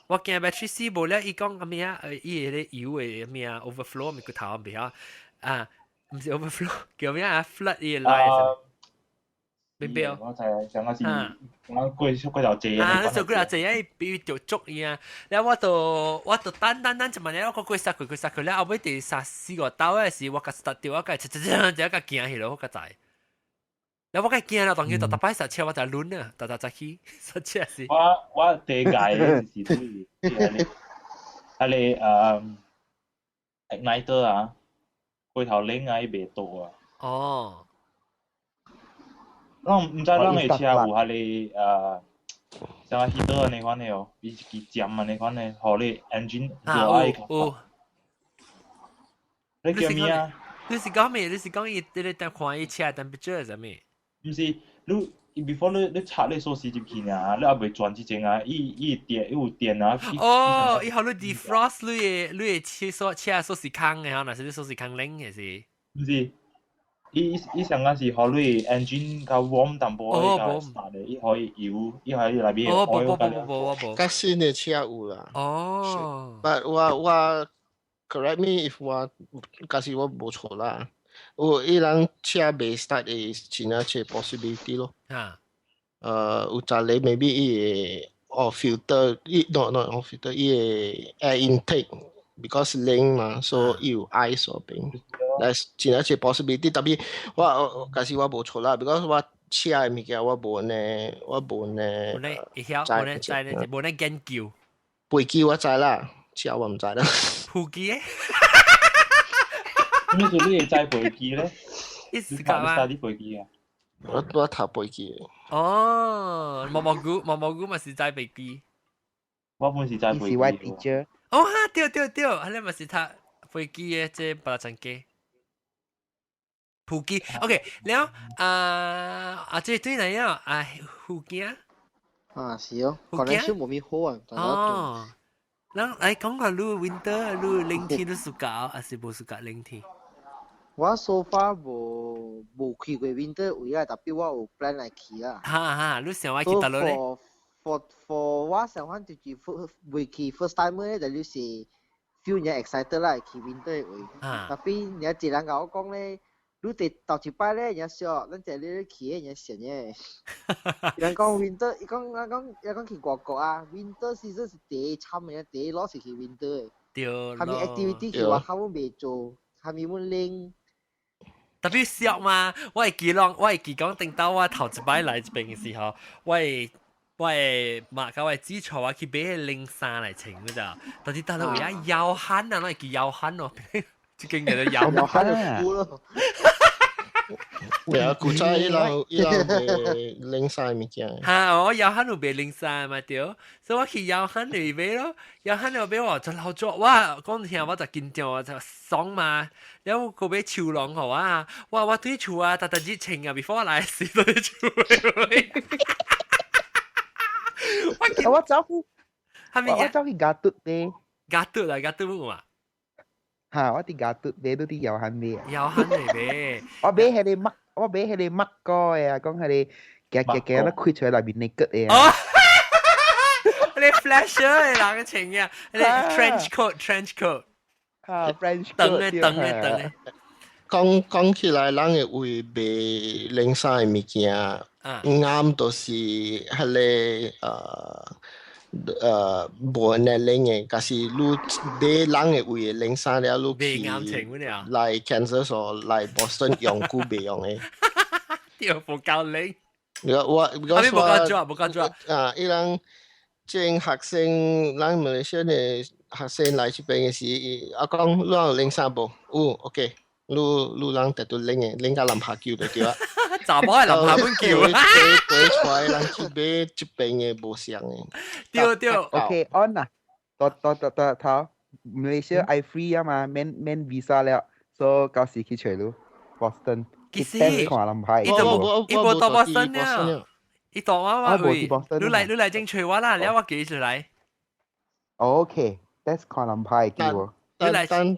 我驚 battery 死無了，伊講咩啊？伊個油嘅咩啊 overflow 咪個頭唔係啊？唔是 overflow， 叫咩啊 ？flood 伊個 line， 明白哦？我就係想嗰時，我過頭借啊！你做過頭借啊？比條竹伊啊！然後我就等一晚了，我過殺佢了，後尾第3-4個刀嘅時，我個 start 掉，我個就個驚去咯，我個仔。然後我驚啦，當然就擺剎車，我就輪啊，就去剎車是。我第一屆嘅時都係igniter 啊，過頭冷啊，伊未到啊。哦。我唔知咱嘅車有係你像個 heater 安尼款嘅哦，伊一支針安尼款嘅，互你 engine 做愛個。你叫咩啊？你是講咩？你是講伊你看伊車 temperature 係咩？唔是，你 before 你插你鎖匙入去啊，你也未轉之前啊，伊有電啊。哦，伊互你 defrost 你嘅車鎖匙空嘅，若是你鎖匙空冷嘅是？唔是，伊上個是互你 engine 較 warm 淡薄，伊 start 嘅，伊可以油，伊可以內邊 oil 冇。較新嘅車有啦。哦。But 我 correct me if 假使我冇錯啦。伊人車未 start 嘅真係一個 possibility 咯。有陣你 maybe 伊個filter，not filter，伊個 air intake，because 冷嘛，所以有 ice 嗰邊，但係真係一個 possibility。特別我假使我冇錯啦 ，because 我車嘅物件我冇呢，冇呢研究。飛機我知啦，車我唔知啦。飛機咧？咩叫你會知飛機咧？你睇啲飛機啊？我讀飛機。哦，毛毛菇咪是知飛機。我本是知飛機。是我 teacher。哦哈，對，你咪是讀飛機嘅，即係巴拉真機。飛機 ，OK， แล้ว即係對嚟啊，飛機啊。啊，是哦，可能是冇咪好啊。哦。嗱，你講下你 winter 你冷天你暑假還是冇暑假冷天？我 so far 冇去過 winter 位啊，特別我有 plan 來去啊。你想我去倒落咧我想翻就是未去 first time 咧，就是 feel 人 excited 啦，去 winter 位。tapi 人家一人甲我講咧，你第頭一擺咧，人家說，咱這裡去咧，人家想嘅。人講 winter，伊講去外國啊 ，winter season 是第慘嘅，第攞是去 winter 嘅。對咯。係咪 activity 去話佢未做，係咪冇拎？特別笑嘛，我會記講，等到我頭一擺來這邊嘅時候，我馬甲我指錯我去買個領衫來穿嗰咋，但係但係而家腰hand啊，我係叫腰hand咯，最近嘅腰hand啊。係啊，古仔伊朗領衫物件。嚇，我腰hand有買領衫嘛對，所以我去腰hand嚟買咯，腰hand嚟買我就老咗，哇！講聽我就緊張，我就爽嘛。然後個買潮浪好啊，我對潮啊，特之前啊 ，before 我來時對潮嘅。我走去，係咪我走去加嘟咧，加嘟冇啊？嚇，我啲加嘟咧都啲有限咩啊？有限嚟咩？我買係你乜歌啊？講係你夾都開出嚟入邊你吉嘅啊！你 flasher 嚟嗱嘅情嘅，你 trench coat。嚇 French 等嘅。講起來，人會為買領衫嘅物件。啱都是係無能力嘅，但是你買人嘅為領衫了，你去來 Kansas 所來 Boston 用久未用嘅。屌冇夠領。我冇夠做。伊人正學生，咱馬來西亞嘅學生來這邊嘅時，我講你有領衫無？OK。你人特都領個籃下叫就對啊，查某係籃下本叫啊，對出來人去買這邊嘅無相嘅。對。OK on 啊，到馬來西亞 I free 啊嘛，免 visa 了，所以到時去找你 Boston。其實，伊冇到 Boston 啊，伊到我會，你來正找我啦，然後我寄出來。OK，that's 看林牌叫我。等看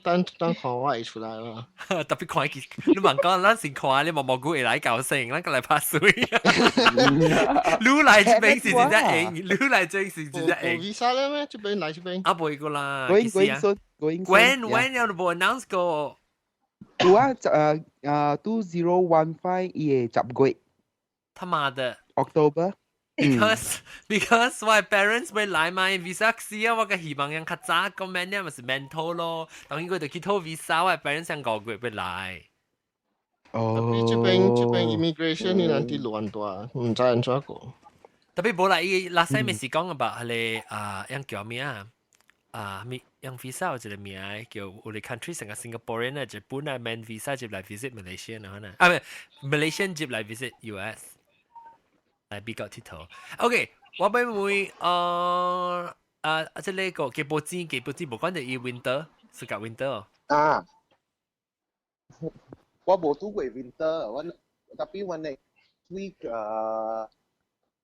我會出來啦。特別看佢，你問講，咱先看你蘑菇會來搞成，咱個來拍水。你來這邊是真正贏，你來這邊是真正贏。visa 咧咩？這邊來這邊。啊，唔會個啦。When 有冇 announce 過？有啊，2015嘅10月。他媽的 October。Because 我 parents 會來買 visa 時啊，我嘅希望人較早個 man 呢，咪是 mental 咯。當然佢哋去討 visa，我 parents 想5個月會來。這邊 immigration 你難啲亂大，唔知人怎個。特別冇啦，伊last time 咪是講 about 係樣叫咩啊？樣 visa 有一個名叫我哋 country 成個 Singaporean 啊，日本啊 man visa 接來 visit Malaysia 啊，可能啊唔係 Malaysian 接來 visit US。嚟比較佚佗 ，OK， 我俾會即係個基報紙無關就伊 winter，是講 winter 啊。我冇讀過 winter，tapi 我 next week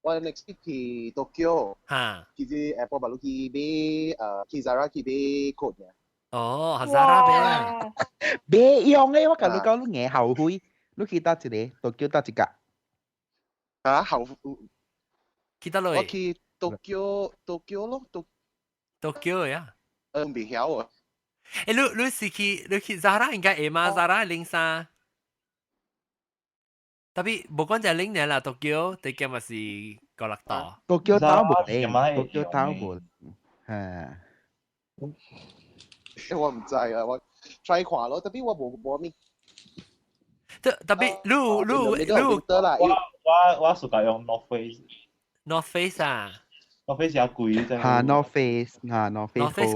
我 next week 去 Tokyo， 其實 Apple 巴魯去買去 Zara 去買 coat 嘅。哦，Zara 買買用咧，我同你講，你硬後悔，你去搭一個 Tokyo 搭一架。啊，後去得落？我去 Tokyo 咯，Tokyo 呀。未曉啊。誒，你是去 Zara 應該會嘛 ？Zara 領衫。特別無關就領嘅啦，Tokyo 第幾咪是高樂島。Tokyo 島冇咧 ，Tokyo 島冇。係。我唔知啊，我 try 看咯，特別我冇咩。特別你我是講用 North Face。North Face 啊 ？North Face 也貴啫。嚇 North Face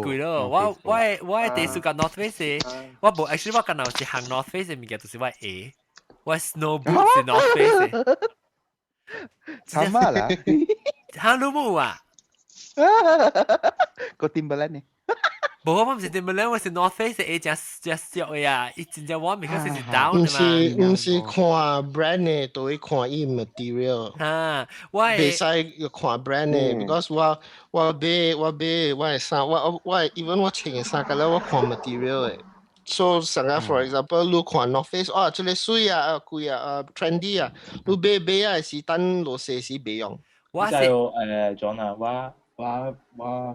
貴咯。我係第一次講 North Face 我冇 actually 我近頭是行 North Face 嘅物件，就是我 A， 我 snow boot 是 North Face。慘啊啦！嚇你冇啊？個 Timberland 呢？冇，我唔是 Timberland， 我是 North Face 嘅，只俗嘅呀，伊真正我咪開始是 down 嘅嘛。唔是看 brand 嘅，都會看伊 material。我袂使看 brand 嘅 ，because 我買我衫，我 even 我穿嘅衫，咁咧我看 material 嘅。So 成個 for example，你看 North Face，這個水啊，貴啊，trendy 啊，你買啊是等落雪時袂用。我是John 啊，我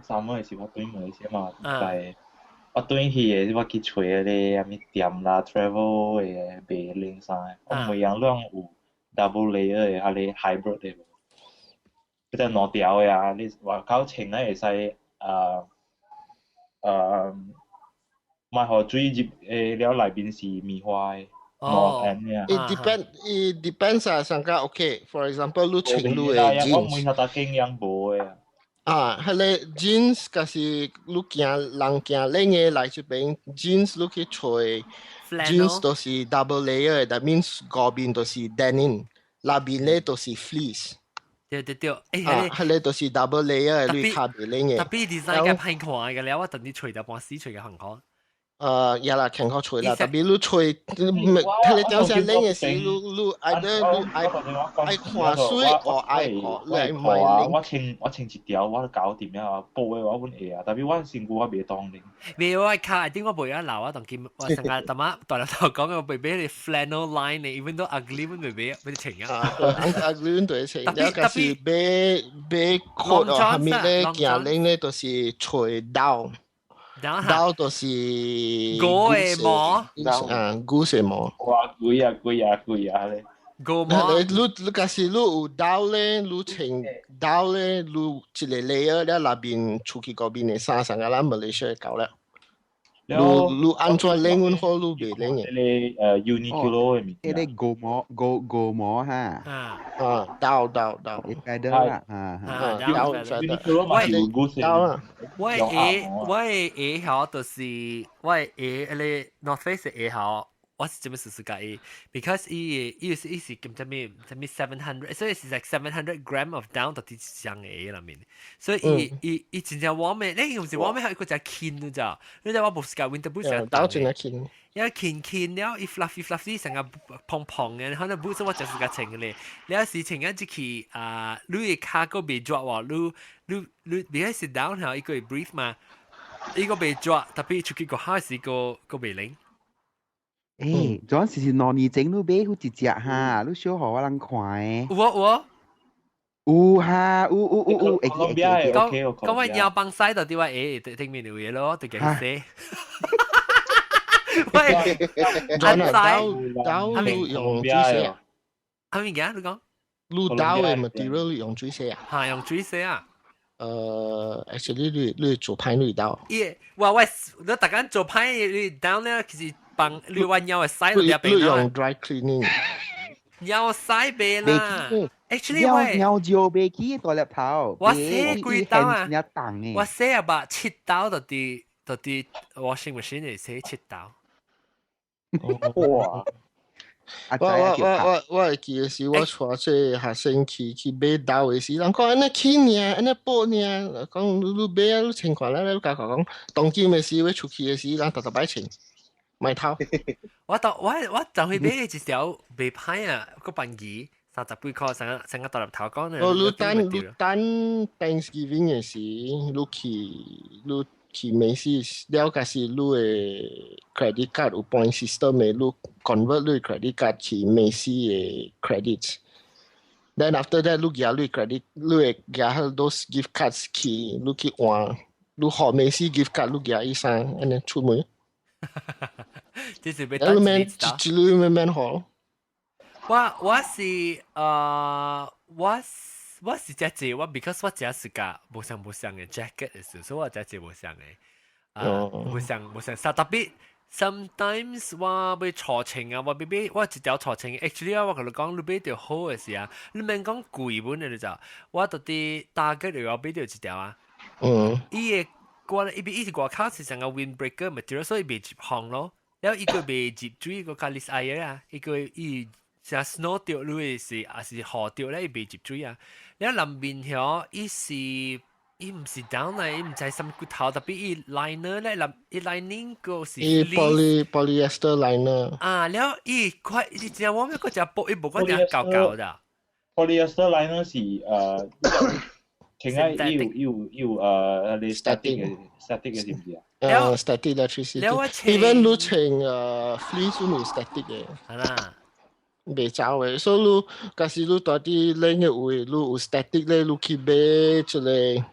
summer 嘅時我對馬來西亞嘛，但我對去嘅我去找嗰啲咩店啦 travel 嘅白領衫，我每樣都有 double layer 嘅，係你 hybrid 嘅，嗰隻攞條嘅啊，你話搞穿咧會使買好水入了內邊是棉花嘅。It depends 啊，上個 OK。For example，你穿你嘅 jeans。我每下打經樣無嘅。係咧 jeans，嗰時你人行領嘅來這邊 jeans，你去除 jeans 都是 double layer，that means 嗰邊都是 denim，那邊咧都是 fleece。對，係咧都是 double layer，你卡別領嘅。特別 design 嘅偏看嘅了，我等你除掉半死除嘅行看。呀啦，健康吹啦，特別你吹，你當時拎嘅時，你愛看水，或愛學，你唔係拎。我穿一條，我都搞掂啊，布嘅話阮會啊，特別我身軀我袂當拎。袂我卡，點我袂啊留啊，當見我成日大媽大頭講嘅袂俾你 flannel line 你 even though ugly 阮袂俾你穿啊。ugly 阮對穿，有個是買褲哦，下面咧件拎咧都是吹down。刀都是狗嘅毛，狗嘅毛。哇，貴啊咧！狗毛，你嗰時你有刀咧，你穿刀咧，你一個 layer 咧，那邊出去嗰邊嘅衫上個咱馬來西亞搞啦。你安怎拎阮好，你袂拎嘅。你Uniqlo 嘅物件。啲狗毛哈。刀。係得啦，刀。Uniqlo 嘛係古色。我嘅校就是我嘅你 North Face 嘅校，我是點樣試㗎？because 伊是咁咩700，所以是 like 700 gram of down 到啲上嘅裏面，所以伊真正我咩？你用時我咩係個只輕㗎咋？你睇我部 Sky Winter Boot 上刀真係輕。有輕了，伊 fluffy 成個蓬嘅，可能本身我就是個穿嘅咧。你有時穿緊隻去你嘅卡個被抓喎，你別係 sit down 後，伊個會 breathe 嘛，伊個被抓，特別出去個下時個被領。嗰陣時攞你整到俾好一隻哈，你小學我人看嘅。有哈，講話要幫曬到啲話聽面嘅嘢咯，對嘅意思。喂，刀用水寫啊？係咪嘅？你講？你刀嘅 material 用水寫啊？係用水寫啊？actually 你做派你刀。喂，你突然做派你刀咧，其實幫你話要曬入邊啦。你用 dry cleaning。要曬邊啦 ？actually 喂，要就俾佢多粒頭。我寫幾刀啊？我寫about 7刀到啲 washing machine 嚟寫7刀。哇！我會記嘅是，我帶這學生去買刀嘅時，人講安尼輕呢，安尼薄呢，講你買啊，你穿看咧，你甲講，當今嘅時，要出去嘅時，人特別穿，買頭。我就去買一條未歹啊，個便宜30幾塊，成個大粒頭講咧。你等 Thanksgiving 嘅時，你去美斯了解是你嘅 credit card 有 point system 嘅，你 convert 你 credit card 去美斯嘅 credit。Then after that，你攞你 credit，你會攞 those gift cards 去，你去換，你學美斯 gift card，你攞一生，安尼出門。這是被單詞打。你免好。我是只隻我 because 我只是個無相嘅 jacket 嘅時候，所以我只隻無相嘅，無相衫特別。sometimes 我要坐穿啊，我一條坐穿 ，actually 我同你講，你買條好嘅時啊，你免講貴本嘅就，我到啲大概就要買條一條啊。伊是外口是成個 windbreaker material，所以未接行咯。然後伊個未接水個 Calis Air 啊，伊個伊成 snow 掉落是還是雨掉咧，伊未接水啊。然後南邊條伊唔是 down 啦，伊唔知什麼骨頭，特別伊 liner 咧，伊 lining 個是 polyester liner。然後伊塊，你知我咩個只布，伊冇個只舊舊的。polyester liner 是請下要static 嘅知唔知啊？static electricity。Even 你穿fleece 都係 static 嘅。係啦。未走诶，所以你假使你到啲冷嘅位，你有 static 咧，你去買出嚟。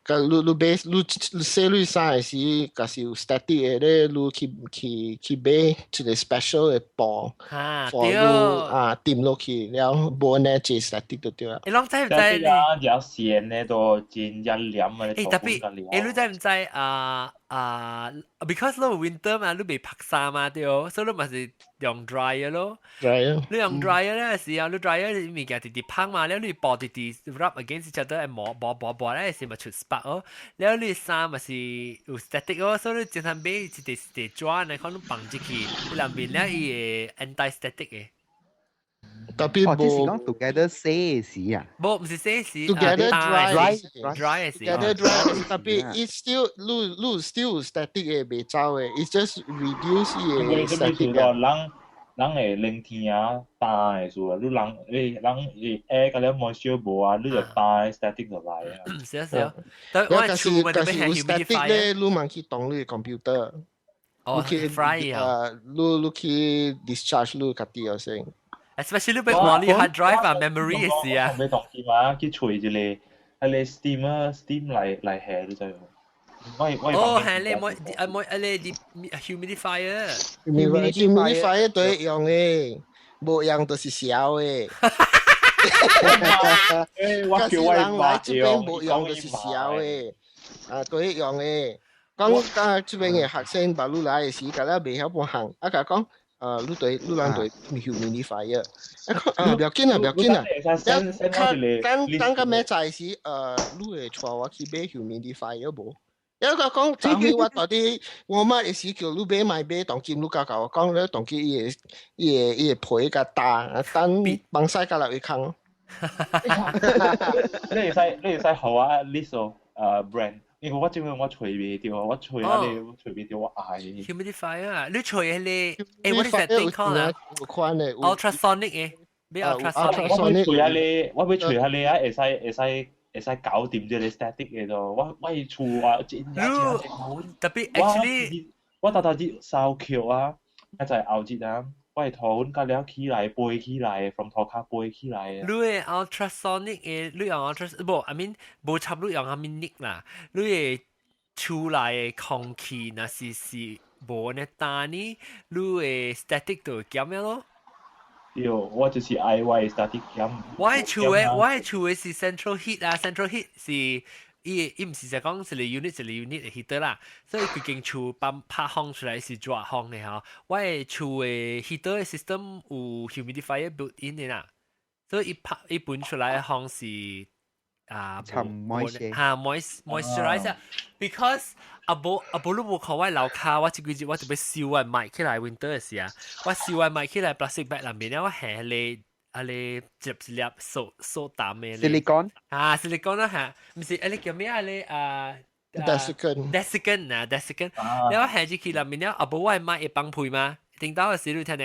你買你寫你衫嘅時，假使有 static 嘅咧，你去買一個 special 嘅布，對掂落去，然後冇呢隻 static 就對啦。你諗知唔知咧？有線咧都真一黏啊！你特別，你知唔知because 你 winter 嘛，你未拍衫嘛，對，所以你咪是用 dryer 咯。dryer，你用 dryer 咧時候，你 dryer 物件直直拍嘛，然後你薄直直 rub against 就都係磨咧時咪出 spark 咯。然後你衫咪是有 static 咯，所以你經常買一隻磚咧，可能綁進去，你兩邊咧伊係 anti-static 嘅。特別哦，即是講 together 寫時啊，唔是寫時 together dry 嘅時 together dry，特別 it still 你 still static 嘅未走嘅 ，it just reduce 嘅 static 嘅。人會冷天啊，打嘅數啊，你人air 嗰啲 moisture 無啊，你就打 static 就來啊。是啊，但我係出咪就俾 humidifier 咧，你問去動你 computer，哦，去 fry 啊，你去 discharge 你嗰啲先。especially 俾我呢 hard drive 啊 memory 嘅事啊。我當時嘛，去吹一個，係你 steam 嚟下你就。哦，係你啲 humidifier。humidifier 都一樣嘅，冇樣都是小嘅。假使人來這邊冇樣都是小嘅，都一樣嘅。講這邊嘅學生把你來嘅時，佢哋未曉半行，佢講。你人對 humidifier， 不要緊啊，不要緊啊。等個咩仔時，你會帶我去買 humidifier 無？因為佢講，早起我到底我媽嘅時叫你買當今你教我講咧，當今伊個皮個大，等幫曬個落去坑咯。你會使學啊 list brand。因為我這邊我吹袂到，我吹下你吹袂到我嗌。humidifier 啊，你吹係你，what is that thing called 啊 ？ultrasonic 嘅，咩 ultrasonic？我要吹下你，我要吹下你啊！會使搞掂啲你 static 嘅咯。我要吹啊！特別 actually，我頭日燒橋啊，一就係後節啊。我係頭隔了起來背起來 ，from 頭殼背起來。你係 ultrasonic 嘅，你用 ultrasonic 不 ，I mean 無插你用下面 nick 啦，你係出來嘅空氣那是無呢單呢，你係 static 度減樣咯。喲，我就是愛我 static 減。我係出嘅是 central heat 啊 ，central heat 是。伊唔是就講是你 unit 嘅 heater 啦，所以佢經出幫拍風出來是熱風嘅嚇。我係出嘅 heater 嘅 system 有 humidifier built in 嘅啦，所以一本出來嘅風是moisturizer because 無你無看我樓下，我一幾日我就要燒我麥起來 winter 嘅時啊，我燒我麥起來 plastic bag 裏面咧，我下你。你接一粒塑淡嘅 silicon silicon 啦嚇，唔是你叫咩啊你desiccant 啊 desiccant， 然後下住佢裏面咧，阿寶我係買一幫配嘛，聽到嘅時你聽聽，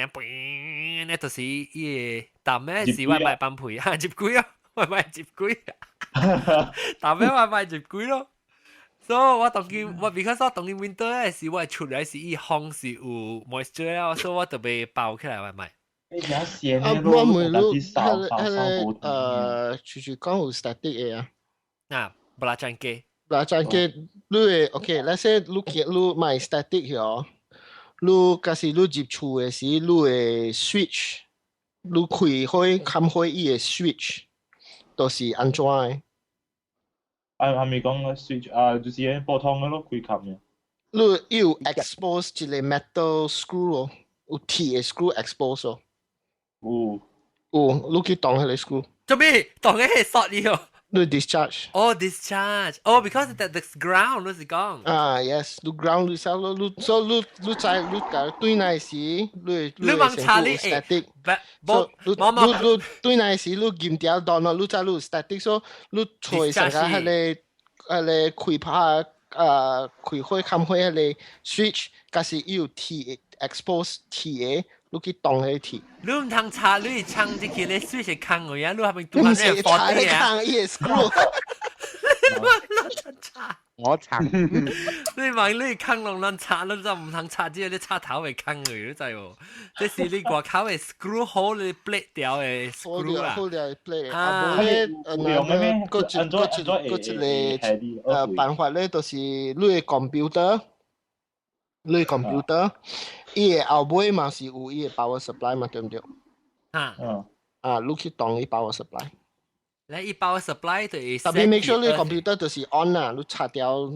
呢就是伊個淡咩是我買幫配啊，接龜咯，我買接龜，淡咩我買接龜咯。所以我當見我 because 我當見 winter 嘅時我係出來是伊風是有 moisture 啦，所以我特別包起來我買。我每路就是講有 static 嘅啊。布拉張機，你會 OK，let's say 你買 static 咗，你假使你接觸嘅時，你會 switch， 你開開冚開伊嘅 switch，都是安怎嘅？係咪講 switch 啊？就是喺波通嘅咯，開冚嘅。你要 expose 一個 metal screw 咯，有鐵嘅 screw expose 咯。你去當佢嚟 screw。做咩？當佢係 short 呢個？你 discharge。哦 discharge， 哦 because the ground 你是講。yes， 你 ground 你收咯，你在你搞對那時，你望查你 static。你對那時你檢調到咯，你在你 static， 所以你吹成個係你開拍開開冚開係 switch， 假使要 T expose T 嘅。你去當佢鐵，你唔通查你撐啲佢咧水是坑嘅呀？你係咪都係放啲啊？你唔係查，伊係 screw。你唔係查。我擦！你話你坑落撚插，你就唔通插啲你插頭嘅坑嚟，你知喎？即是你外口嘅 screw 好你 blade 掉嘅 screw 啦。好了 blade，啊無咧，嗰一個辦法咧，就是你嘅 computer，伊嘅後尾嘛是有伊嘅 power supply 嘛，對唔對？你去當伊 power supply。你伊 power supply 就係。特別 make sure 你 computer 就是 on 啦，你插掉有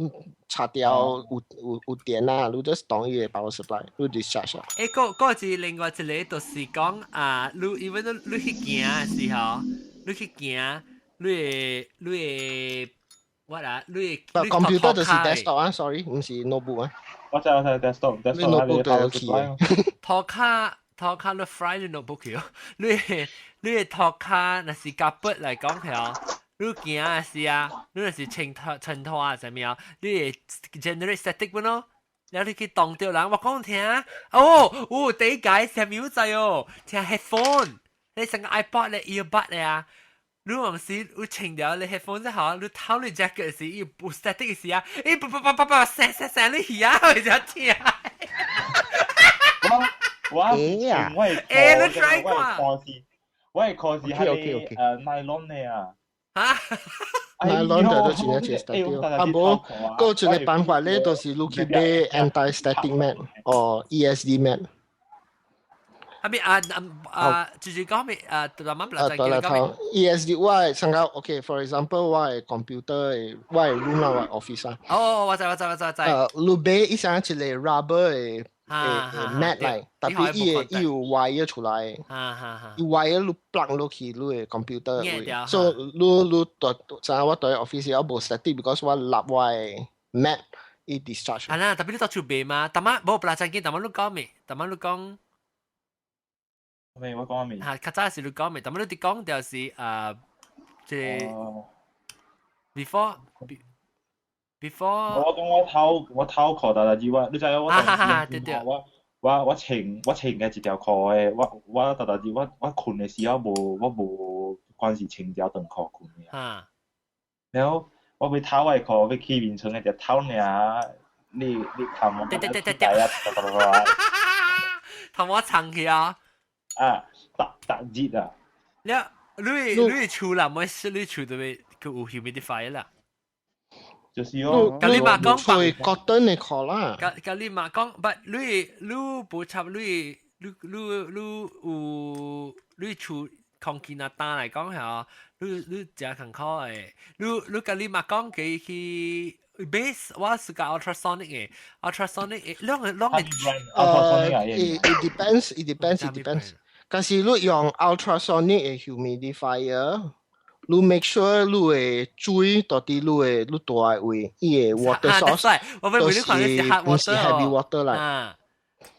電啦，你 just 當伊嘅 power supply，你 discharge 啦。嗰是另外一個，就是講你 even 你去行嘅時候，你去行，你 what 啊？你 computer 就是 desktop 啊 ，sorry， 唔是 notebook 啊。我知 desktop 你 notebook 都有去嘅。拖卡你 fry 你 notebook 嘅，你拖卡那是夾筆嚟講係你行嘅時啊，你那是襯拖啊，係咪啊？你 generate static 喎咯。然後你去當掉人，我講聽第一解係秒仔哦，聽 headphone， 你成個 iPod 咧 earbud 咧啊，你話唔是你清掉你 headphone 之後，你偷你 jacket 時，要不 static 時啊，聲你起啊，我就聽。我你 try 過？我係 cos 係nylon 嘅啊。nylon 就全一全 static， 啊冇，嗰一個辦法咧，就是你去買 anti-static mat 或 ESD mat。就是講咩慢慢嚟講 ESD 我係成個 OK，for example 我係 computer 我係 room 啦，我 office 啊。我知。你買一張一個 rubber 嘅mat 嚟，特別伊有 wire 出來，伊 wire 你 plug 落去你嘅 computer 位，所以你像我對 office 我冇 static，because 我立我嘅 mat 伊 discharge。係啦，特別你到處買嘛，但係冇不啦，陣間但係你講咩？但係你講。未，我講未。較早時你講未？但係你哋講就是即係 before。我講我偷褲但係你知我穿嘅一條褲嘅，我但係我困嘅時候冇關係穿條長褲困嘅。然後我被偷嘅褲，被去面床嘅就偷呢，你看我。同我撐起啊！特熱啊！你厝啦，唔係你厝度咪佢有 humidifier 啦。就是哦，咁你嘛講最 cotton 嘅褲啦。咁你嘛講，不你補插你厝空氣那單嚟講係你只肯考誒，你咁你嘛講佢去 base 我是個 ultrasonic 嘅，兩個it depends。但是你用 ultrasonic 嘅 humidifier。你 make sure 你嘅水到底你大嘅位，伊嘅 water source 都是唔是 heavy water 啦。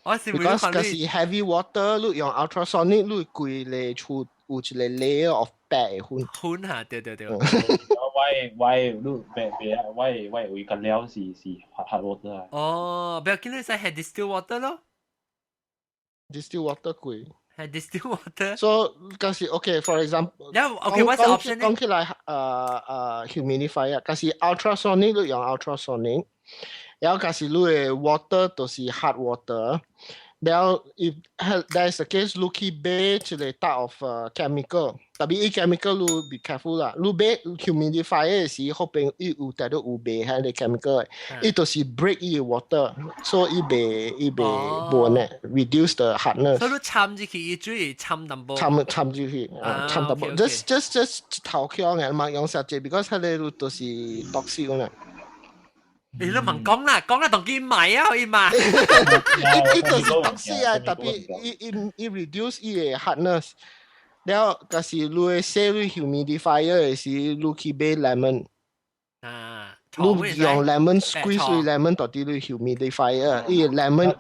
because 嗰時 heavy water 你用 ultrasonic 你規個厝有一個 layer of bad 嘅粉嚇，對。我有一個料是 hot water 啊。不要緊，你使係 distill water 咯。distill water 貴。係 distill water。So 嗰時 OK，for example， 講起來humidifier，嗰時 ultrasonic 你用 ultrasonic，然後嗰時你嘅 water 都是 hot water，然後 if there is a case 你去買一個 type of chemical，特別啲 chemical 你 be careful 啦，你買 humidifier 嘅時後邊伊有帶到有賣喺啲 chemical，伊都是 break 伊嘅 water，所以伊袂冇呢 reduce the hardness。所以你摻入去，伊水摻淡薄。摻入去，摻淡薄。just 頭殼嘅，唔用實際 ，because 佢哋都是 toxic 啦。你都唔講啦，講啦同佢買啊，可以買。伊都是 toxic 啊，特別伊 reduce 伊嘅 hardness。然後嗰時你寫你 humidifier 嘅時，你去買 lemon。你用 lemon squeeze 你 lemon 到底你 humidifier，伊 lemon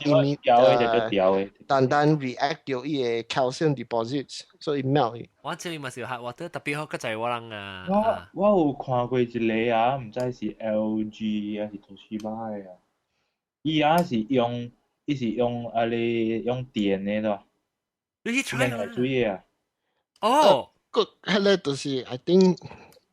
單 react 到伊嘅 calcium deposits， 所以 melt。我知嘛是 hot water， 特別好個就係我人啊。我有看過一個啊，唔知是 LG 還是 Toshiba 嘅啊。伊是用電嘅咯。你去吹嚟水嘅啊？哦，個迄個就是 I think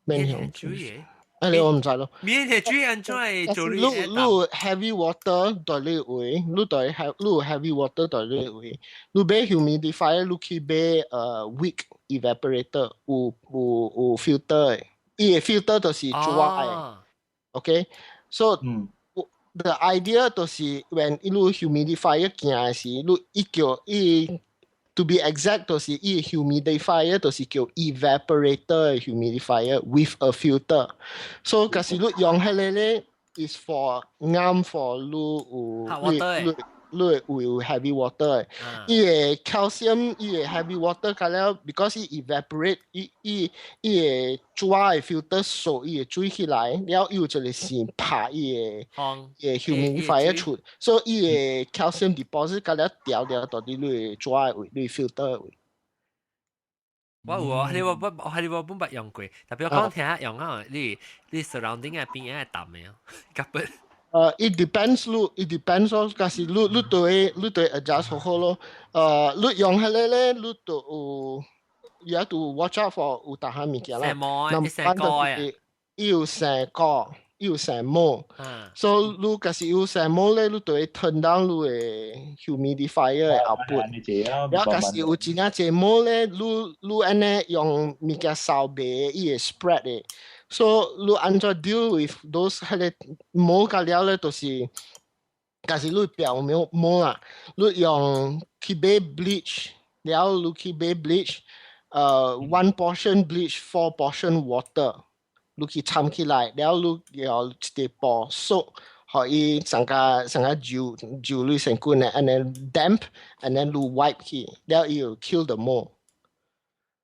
免用水嘅。你我唔知咯。免係主人出嚟做你 heavy water 在你位，你對 heavy water 在你位，你買 humidifier，你去買weak evaporator，有 filter 嘅，伊個 filter 就是抓嘅 ，OK，so the idea 就是 when 你 humidifier 行嘅時，你伊叫伊。To be exact 就是伊 humidifier 就是叫 evaporator humidifier with a filter. So 假使你用迄個咧 is for 啱 for 你有 heavy water 伊個 calcium 伊個 heavy water 加了 because 伊 evaporate 伊個抓嘅 filter 數伊個水起來，了有一個線拍伊個 humidifier 出，所以伊個 calcium deposit 加了掉到啲你抓嘅位，你 filter 嘅位。我有啊，你話本捌用過，特別我講聽下用啊，你 surrounding 嘅邊係淡嘅啊，根本。It depends 咯 ，it depends 咯。假使你對 adjust 好咯。你用迄個咧，你都有 you have to watch out for 有大項物件啦。成個啊，要成個，要成毛。所以你假使要成毛咧，你對 turn down 你嘅 humidifier 嘅 output。然後假使有真正濟毛咧，你安尼用物件掃白，伊會 spread 嘅。So 你按照 deal with those 迄個毛甲了咧，就是假使你表面毛啊，你用去買 bleach， 了你去買 bleach，1 portion bleach 4 portion water， 你去摻起來，了你要一個布索，互伊上加揉你身軀咧 ，and then damp，and then 你 wipe 去，了伊就 kill the mole。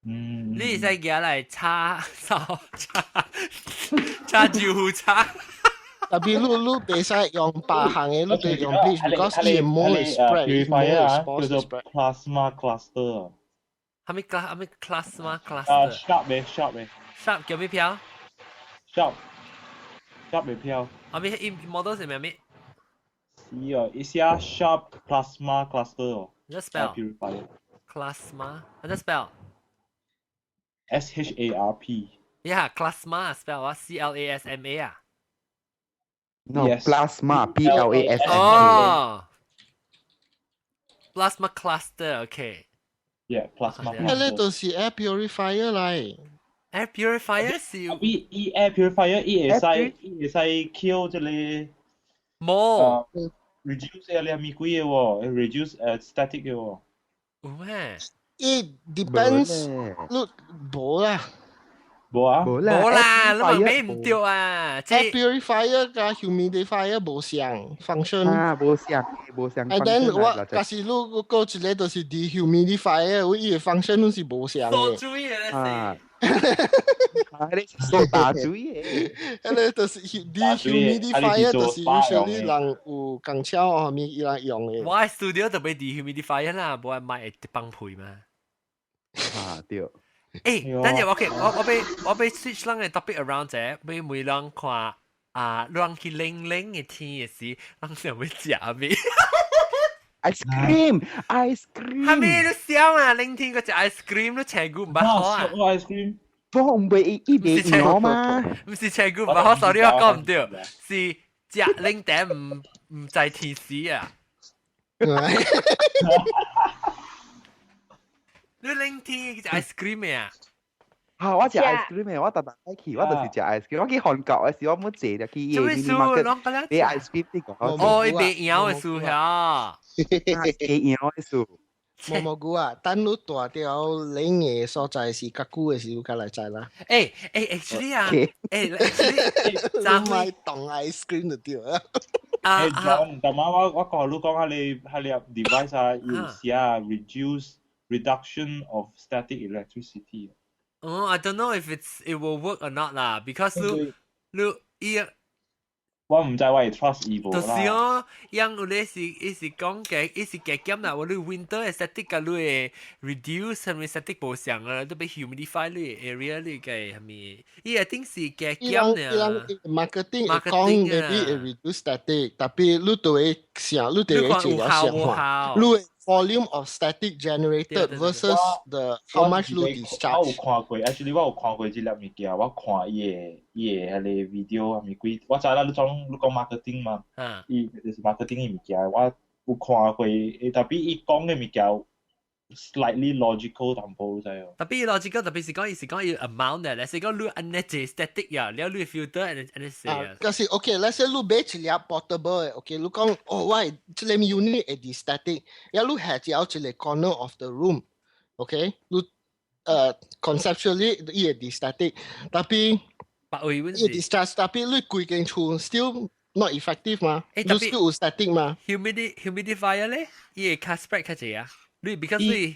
你使寄嚟擦手擦招呼擦。特別你袂使用白行嘅，你得用 bleach，because 伊個 mole spread，叫做 plasma cluster。係咪 plasma cluster？sharp 嘅 sharp 叫咩票 ？sharp 嘅票。係咪 model 係咩？是哦，一下 sharp plasma cluster 哦。你 spell plasma，你 spell SHARP。Yeah, plasma spell 啊 CLASMA 啊。No, plasma, PLASMA. Oh, plasma cluster, okay. Yeah, plasma. 迄個就是 air purifier 嚟。Air purifier 是air purifier 伊會使 kill 即個毛，reduce 啲咪幾嘅喎 ，reduce static 嘅喎。有咩？It depends，你無啦。冇啦，你問咩唔對啊？Air purifier 加 humidifier 無相 function。無相。And then 我假使你講一個就是 dehumidifier， 伊個 function 都是無相嘅。所注意嘅你所打注意嘅。迄個就是 dehumidifier， 就是 usually 人有工廠後面伊人用嘅。我喺 studio 特別 dehumidifier 啦，冇人買一幫配嘛。對。等陣 OK， 我俾 switch 人嘅 topic around 者，俾每人看人去冷嘅天嘅時，人想要食咩 ？ice cream。係咩都笑啊！冷天嗰隻 ice cream 都斜骨唔捌好啊 ！ice cream， 我唔會一邊攞嘛？唔是斜骨唔捌好 ，sorry 我講唔對，是食冷點唔在天時啊！你冷天隻 ice cream 咩啊？我食 ice cream 嘅，我特登去，我就是食 ice cream。我去韓國嘅時，我冇坐入去夜啲 market 買 ice cream 啲個。哦，一邊搖嘅樹下，一搖嘅樹。蘑菇啊，等你大條冷嘅所在是較久嘅時候，才來知啦。actually 啊，actually，買凍 ice cream 就對啦。John， 但係我講你講下你 device 啊，要試下 reduction of static electricity. I don't know if it will work or not 啦 ，because 我唔知我係 trust 伊無啦。就是哦，因為你是講嘅，伊是加減啦，我哋 winter 嘅 static 嘅你 reduce 係咪 static 無相啊？都俾 humidify 你 area 你嘅係咪？伊一定是加減啊。marketing 講嘅啲 reduce static，特別你對想，你對嘅治療想法，你 volume of static generated versus the how much 路 discharge。我有看過 ，actually 我有看過這粒物件，我看伊個迄個 video 啊，咪幾，我知啦，你講 marketing 嘛，伊就是 marketing 嘅物件，我有看過，特別伊講嘅物件。slightly logical 淡薄就係。特別 logical， 特別是講伊 amount 嘅，你是講你安尼只 static 呀，你你 filter 安尼寫啊。但是 OK，let's say 你買一粒 portable 嘅 ，OK， 你講哦，我即個 unit 係啲 static， 然後你係只有一個 corner of the room，OK， 你conceptually 伊係啲 static， 但係伊係 discharge， 但係你規間厝 still not effective 嘛，你 still 有 static 嘛。humidifier 咧，伊係 cast spread 較濟啊。Because you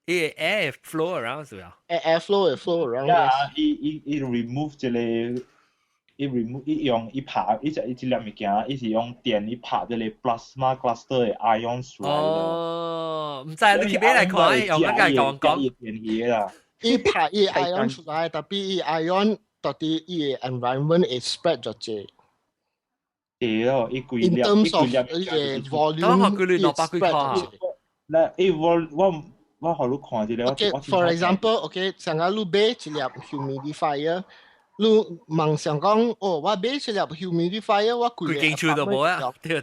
air flow around 是吧？air flow around。Yeah， 伊 remove 這個，伊 remove 伊用伊拍，伊粒物件，伊是用電伊拍這個 plasma cluster 嘅 ion 出來。哦，唔知你去邊嚟看？用乜嘢講？伊拍伊 ion 出來，特別伊 ion 到底伊嘅 environment 會 spread 咗濟。係咯，伊幾粒，伊 terms of 伊嘅 volume， 伊 spread 嗱，我好你看一下。For example，OK， 上個你買一粒 humidifier， 你問想講，哦，我買一粒 humidifier， 我規間厝都冇啊，對。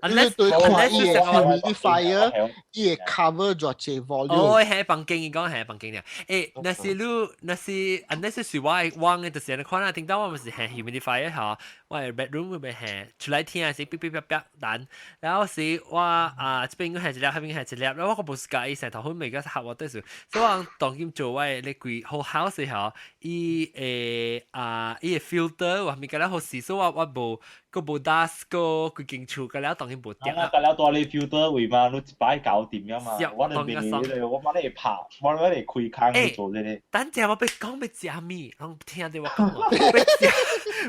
你對看伊嘅 humidifier， 伊會 cover 咗隻 volume。哦，係房間，伊講係房間嘅。誒，那是我忘嘅，就是你看啦，聽到我咪是係 humidifier 嚇，我係 bedroom 咪係出來聽是嗶嗶嗶嗶彈，然後是我這邊係一粒，嗰邊係一粒，然後我個 boss 講伊成頭每個合我對數，所以我當今做我你規好 house 嚇，伊嘅 filter 或咪個咧好時，所以我無。個無 dust 個佢勁粗嘅咧，當然無掂啦。咁了多你 filter 位嘛，你一擺搞掂㗎嘛。我哋未嚟，我媽嚟拍，我嚟開坑去做呢啲。等陣我俾講俾食咪，我聽到我講，俾食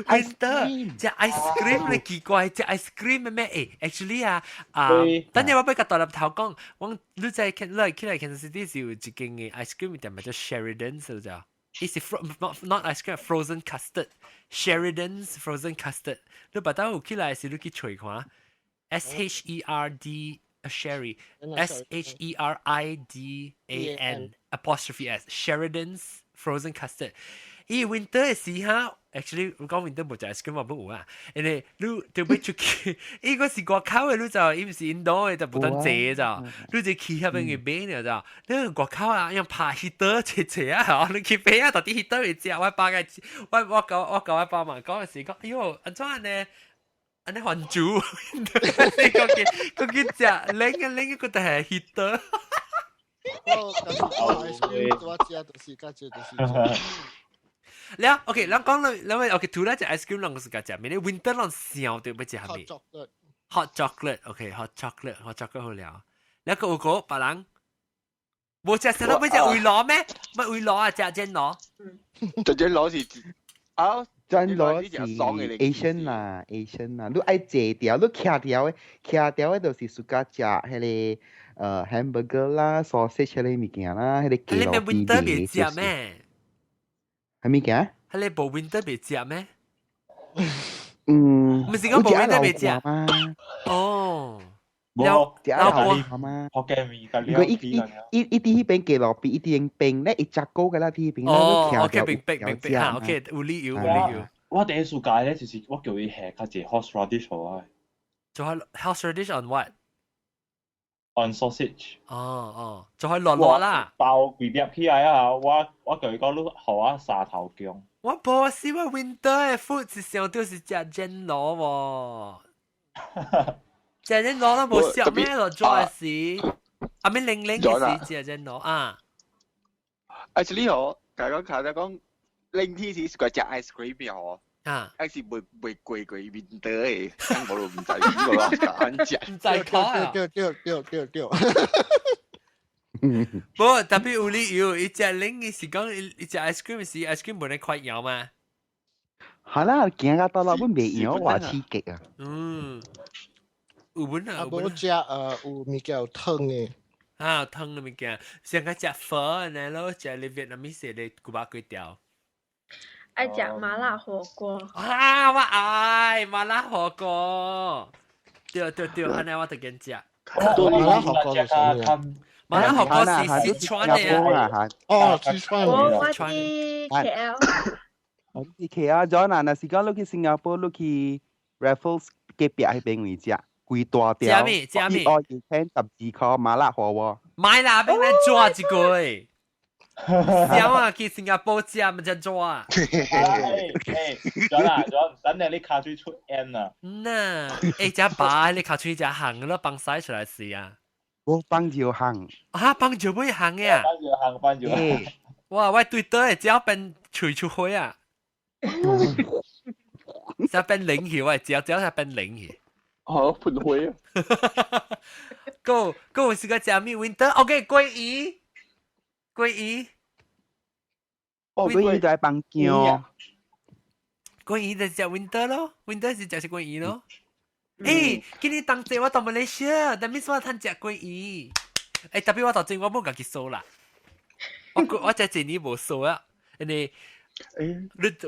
Winter 食 ice cream 你奇怪，食 ice cream 咩？actually 等陣我俾個大粒頭講，我你在起來 Kansas City 是有一間嘅 ice cream 店咪叫 Sheridan 是咋？It's not ice cream, frozen custard. Sheridan's frozen custard. 你把它有起來是你去吹看 SHERD Sherry SHERIDAN apostrophe S Sheridan's frozen custard. 伊 winter 嘅時候 ，actually 我講 winter 冇就 ice cream 我冇啊。因為你就要出去，伊個是外口嘅，你就伊唔是 indoor 嘅，就冇得借咋。你就去嗰邊嘅買嘅咋。你外口啊，用拍 heater 切啊，嚇！你去買啊，到底 heater 會借？我爸嘅，我教我爸媽講嘅時講，哎呦，安怎呢？安尼還煮，佢食拎個就係 heater。哦，ice cream 我食就是家姐就是。แล้วโอเคแล้วก็แล้วโอเคถูกแล้วจะไอศกรีมลองสุกาจะมีในวินเตอร์ลองเสียวตัวไปจะทำมี hot chocolate โอเค hot chocolate 好แล้วแล้วก็โอเคปะหลัง冇隻食到咩隻會攞咩乜會攞啊隻真攞隻攞是啊真攞是 Asian 啦 Asian 啦你愛借條你卡條嘅就是สุกาจะ迄個hamburger 啦 sausage 迄個物件啦迄個雞肉你咪 winter 別食咩係咪嘅？係你冇 winter 別食咩？唔係講冇 winter 別食嘛？哦，有有嘛？學嘅味㗎，如果一啲邊雞肉片，一啲冰咧，一隻高㗎啦，啲冰咧都條條冰嚇 ，OK， 有理由。我第一次解咧，就是我叫佢下較隻 horse radish 好啊。做下 horse radish on what？On sausage。做下落啦。爆幾粒起來啊！我叫佢講，你學我沙頭薑。我冇試過 winter 嘅 food 是上都是食蒸螺喎，食蒸螺都冇食咩落咗時，阿咩零嘅時食蒸螺啊。Actually 我講零天時個食 ice cream 嘅嗬。還是袂貴面對嘅，我都唔知邊個揀食。唔知講對。不，特別有理由，伊食零嘅時講，伊食 ice cream 時 ice cream 冇得快搖嘛。係啦，行到到啦，我未搖話刺激啊。有本啊，有食有物件有湯嘅。湯嘅物件，像個食粉呢咯，食你越南米食你古巴粿條。愛食麻辣火鍋啊！我愛麻辣火鍋，對，安尼我就緊食。马拉火锅是什么呀？马拉火锅是四川的啊。哦，四川我嘅。啲 KL。我啲 KL 咗嗱，嗱時間你去新加坡，你去 Raffles 嘅邊喺邊位食？貴大條。食咩？食咩？我要聽12塊麻辣火鍋。買啦，俾你抓一句。想啊，去新加坡食咪就抓。咗啦，等你卡嘴出 N 啊。嗱，只把你卡嘴只行咯，放晒出來試啊。我幫條行。啊，幫就唔行嘅。幫就行。哇，我對對，只要變除出去啊。只變零去，我只要係變零去。好，噴灰啊。Go，是個食咩 winter？OK， 鮭魚。鮭魚就係幫姜。鮭魚就食 winter 咯 ，winter 是食鮭魚咯。誒，今日當陣我到馬來西亞，但係我通食鮭魚。誒，特別我到陣我冇家己數啦。我只一年冇數啊，因為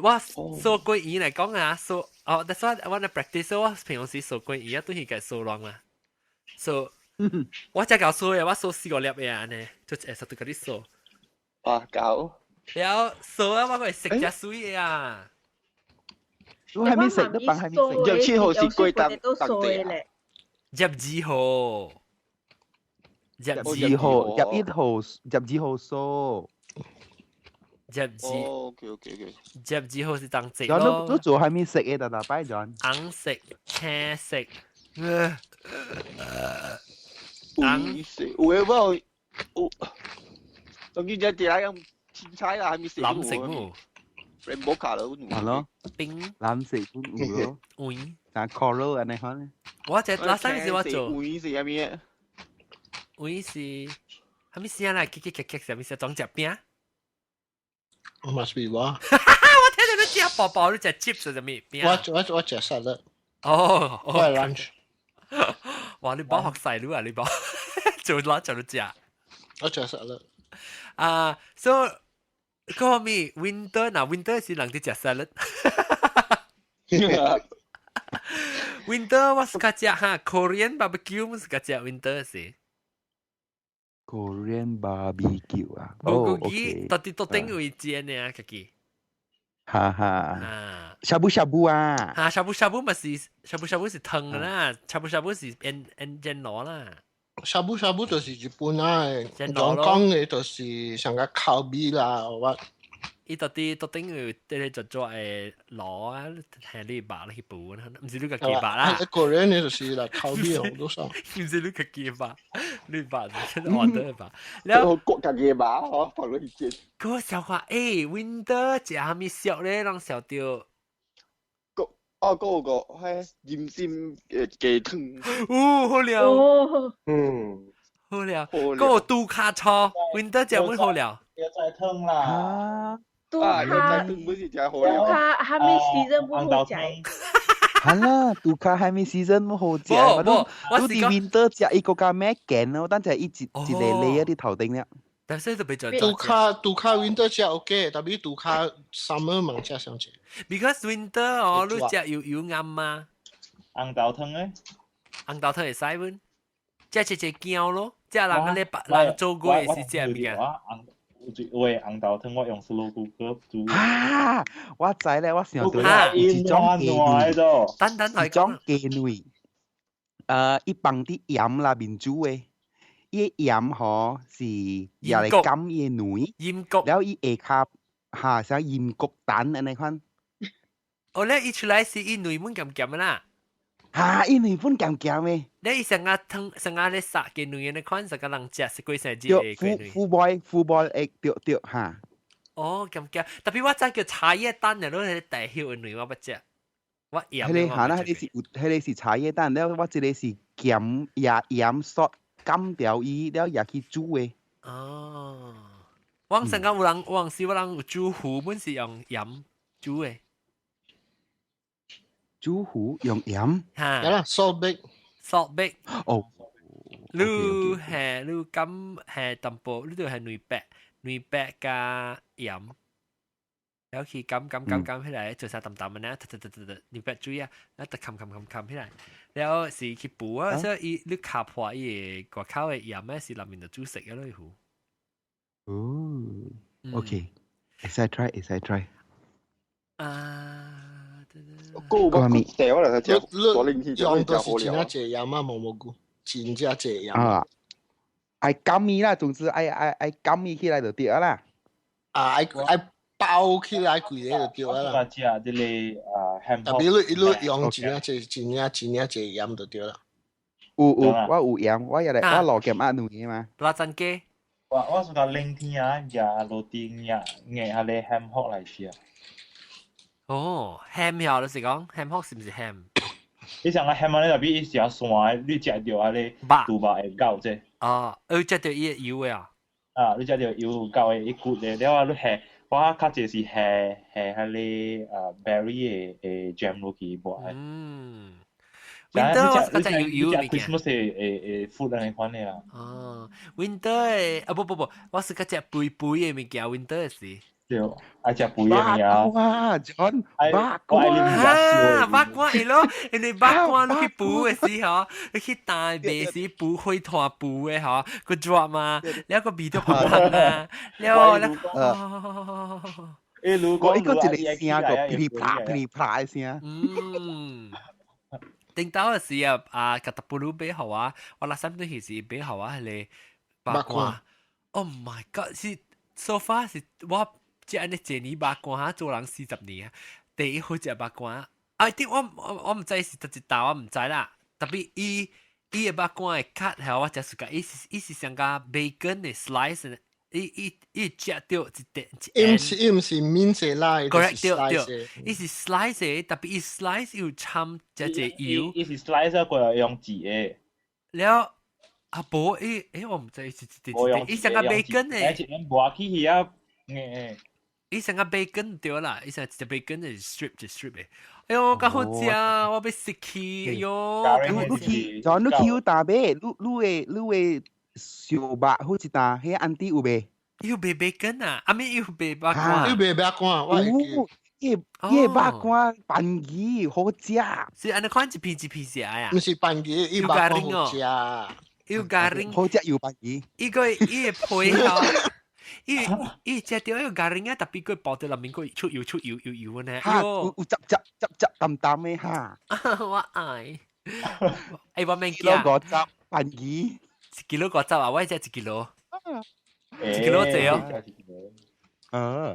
我數鮭魚嚟講啊，數但係我嚟 practice 我平時數鮭魚啊，都係計數浪啦。數我只搞數嘅，我數4個粒嘅安尼，就實對嗰啲數。哇，搞！有數啊，我係食只水啊。我係咪食都幫係咪食？入7號是貴當地啊。入2號。入2號數。OK。入2號是當值咯。都做係咪食嘅，但係擺咗。紅色、青色。紅色，會唔當然只啲人青菜啦，係咪食？藍色喎。Rainbow color 係咯。冰。藍色會咯。會。但 coral 安尼可能。我只 last time 是我做。會是係咩？會是係咪先啦？係咪先裝隻餅？Must be 我。我聽到你食薄薄，你食 chips 係咩餅？我食沙律。哦，我係 lunch。哇！你飽學細佬啊！你飽做攞做到食。我食沙律。So 嗰個咩 winter 嗱 winter 是人哋食 salad。winter 我是家食哈 Korean barbecue 我是家食 winter 是。Korean barbecue 啊。哦 ，OK。到底到頂位煎呢？家己。哈。shabu啊。shabu咪是 shabu是湯啦 ，shabu是煎螺啦。shabu就是日本啊，講嘅就是像個烤味啦，我。伊到底有啲做誒螺啊，係你白你去補啦，唔是你個雞白啦。個人呢就是啦，烤味好多少。唔是你個雞白，你白真係我得白。然後國家嘅白，我放落去煎。嗰個笑話，winter 食下咪笑咧，讓笑掉。嗰個係鹽鮮雞湯。哦，好料。好料。嗰個杜卡錯 ，winter 食會好料。要再湯啦。杜卡還沒 season 不好食。係啦，杜卡還沒 season 不好食。我啲 winter 食一個加咩勁咯，但係一嚟啲頭頂咧。但係都比較杜卡 winter 食 OK，但係杜卡 summer 冇食上去。Because winter 哦，你食有啱嘛？紅豆湯咧，紅豆湯係西碗，即係隻姜咯，即係人做過嘅是隻咩啊？喂，紅豆湯我用 slow cooker 煮。我知咧，我想到咧，一種雞蛋，等係講雞腿，一幫啲鹽啦面煮嘅，依鹽嗬是又嚟甘依女，鹽焗，然後依下卡像鹽焗蛋安尼款。哦，咧一出來是依女滿鹹鹹啦。依女滿鹹鹹嘅。你成日湯成日咧殺嘅女人，你看成個人食食幾成隻嘅嘅女。富 boy 對嚇。哦，咁鹹，特別我真叫茶葉蛋嘅，都係大條嘅女我不食。我鹽。係你嚇啦，係你是茶葉蛋，แล้ว我這裡是鹹索甘條魚，แล้ว也去煮嘅。哦，我成日有人，我是有人煮糊本是用鹽煮嘅。煮糊用鹽，係啦 ，salt bake。哦，你係你咁係淡薄，你都係女白加鹽。แล้วขี่กำ起來做晒淡ๆนะ你不注意啊แล้วตะคำ起來แล้ว是去補啊所以你卡破伊個口嘅鹽咧是裡面就煮食嘅咯糊哦 OK I try 啊個咪掉啦只用到是真正濟鹽啊蘑菇真正濟鹽啊愛甘咪啦總之愛甘咪起來就對啦啊愛包起來規個就對啦只啲你特別你用真正濟鹽就對啦有我有鹽我落鹽壓兩嘢嘛辣真雞我是講冷天啊呀落啲呀硬下你 ham hock 嚟食哦 ham 又你是講 ham hock 是唔是 ham 你上個 ham 咧特別伊是啊酸你食到啊你肚肉會夠啫哦食到伊油嘅啊你食到油夠嘅伊骨咧了啊你係我較濟是係迄個berry 嘅 jam 落去無誒Winter 我嗰隻油嘅 Christmas 嘅 food 嚟款嘅啦哦 Winter 嘅不我是嗰隻肥嘅物件 Winter 嘅事對愛食肥嘅物啊哇 John 八卦係咯人哋八卦你去補嘅時候你去大鼻時補開拖補嘅嗬個 drop 嘛แล้ว個味道噴啊แล้ว如果一個一個聲個噼里啪啦聲頂到嘅時啊個特布魯俾好啊我拉三對時俾好啊係你八卦 Oh my god 是 so far 是我即係你這年八卦做人40年啊第一好隻八卦I think 我唔知是特一道我唔知啦特別伊嘅八卦嘅 cut 係我只是個伊是像個 bacon 嘅 slice 伊食到一點伊唔是免死啦 correct 對伊是 slice 嘅特別伊 slice 要摻只油伊是 slice 過來用紙嘅แล้ว啊冇我唔知是伊像個 bacon 嘅冇起去啊伊成個 bacon 對啦，伊成隻 bacon 係 strip 嘅。哎呦，咁好食啊！我俾食氣，哎呦！你去打咩？你小白好似打，迄安迪有未？要俾 bacon 啊？阿咩要俾八卦？要俾八卦，我伊八卦飯魚好食。是安尼款一片食啊？唔是飯魚，伊八卦好食。要咖喱，好食要飯魚。伊個配合。伊食到一個咖喱啊，特別佢包到裡面佢出油呢。嚇，有雜淡嘅嚇。我愛。我明記啊。1 kg 雜飯魚。1 kg 個汁啊，我食1 kg。1 kg 濟哦。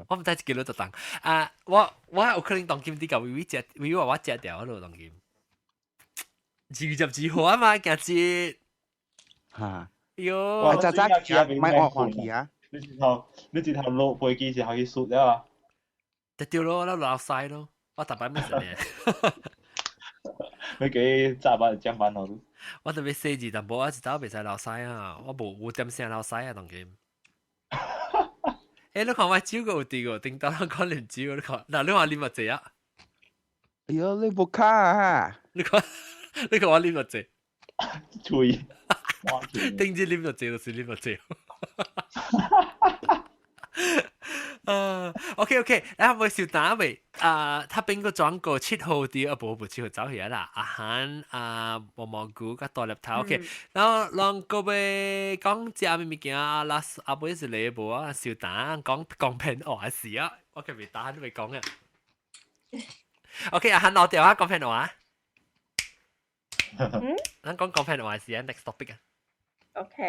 我唔知1 kg 就當。我有可能當金啲個微話我食掉咯當金。20好啊嘛，今次。嚇。喲。我早買我黃旗啊。你直頭落飛機時候去雪啊？就掉咯，我落晒咯，我大把咩事咧？你幾揸把將班咯？我特別4字淡薄，我一走袂使落晒啊！我冇點聲落晒啊，當劍。你看我招個有啲個，頂到我講連招，你看，嗱你話你咪濟啊？哎呀，你冇卡啊！你看我你咪濟，吹，頂住你咪濟就是你咪濟。OK， 然後我小打尾他邊個裝個7號啲部7號走起啦，阿漢毛菇個大粒頭 OK， 然後讓各位講食咩物件啦，阿妹是你部啊，小打講片話事啊，我其實未打都未講嘅。OK， 阿漢攞掉啊，講片話。咱講片話事啊 ，next topic 啊。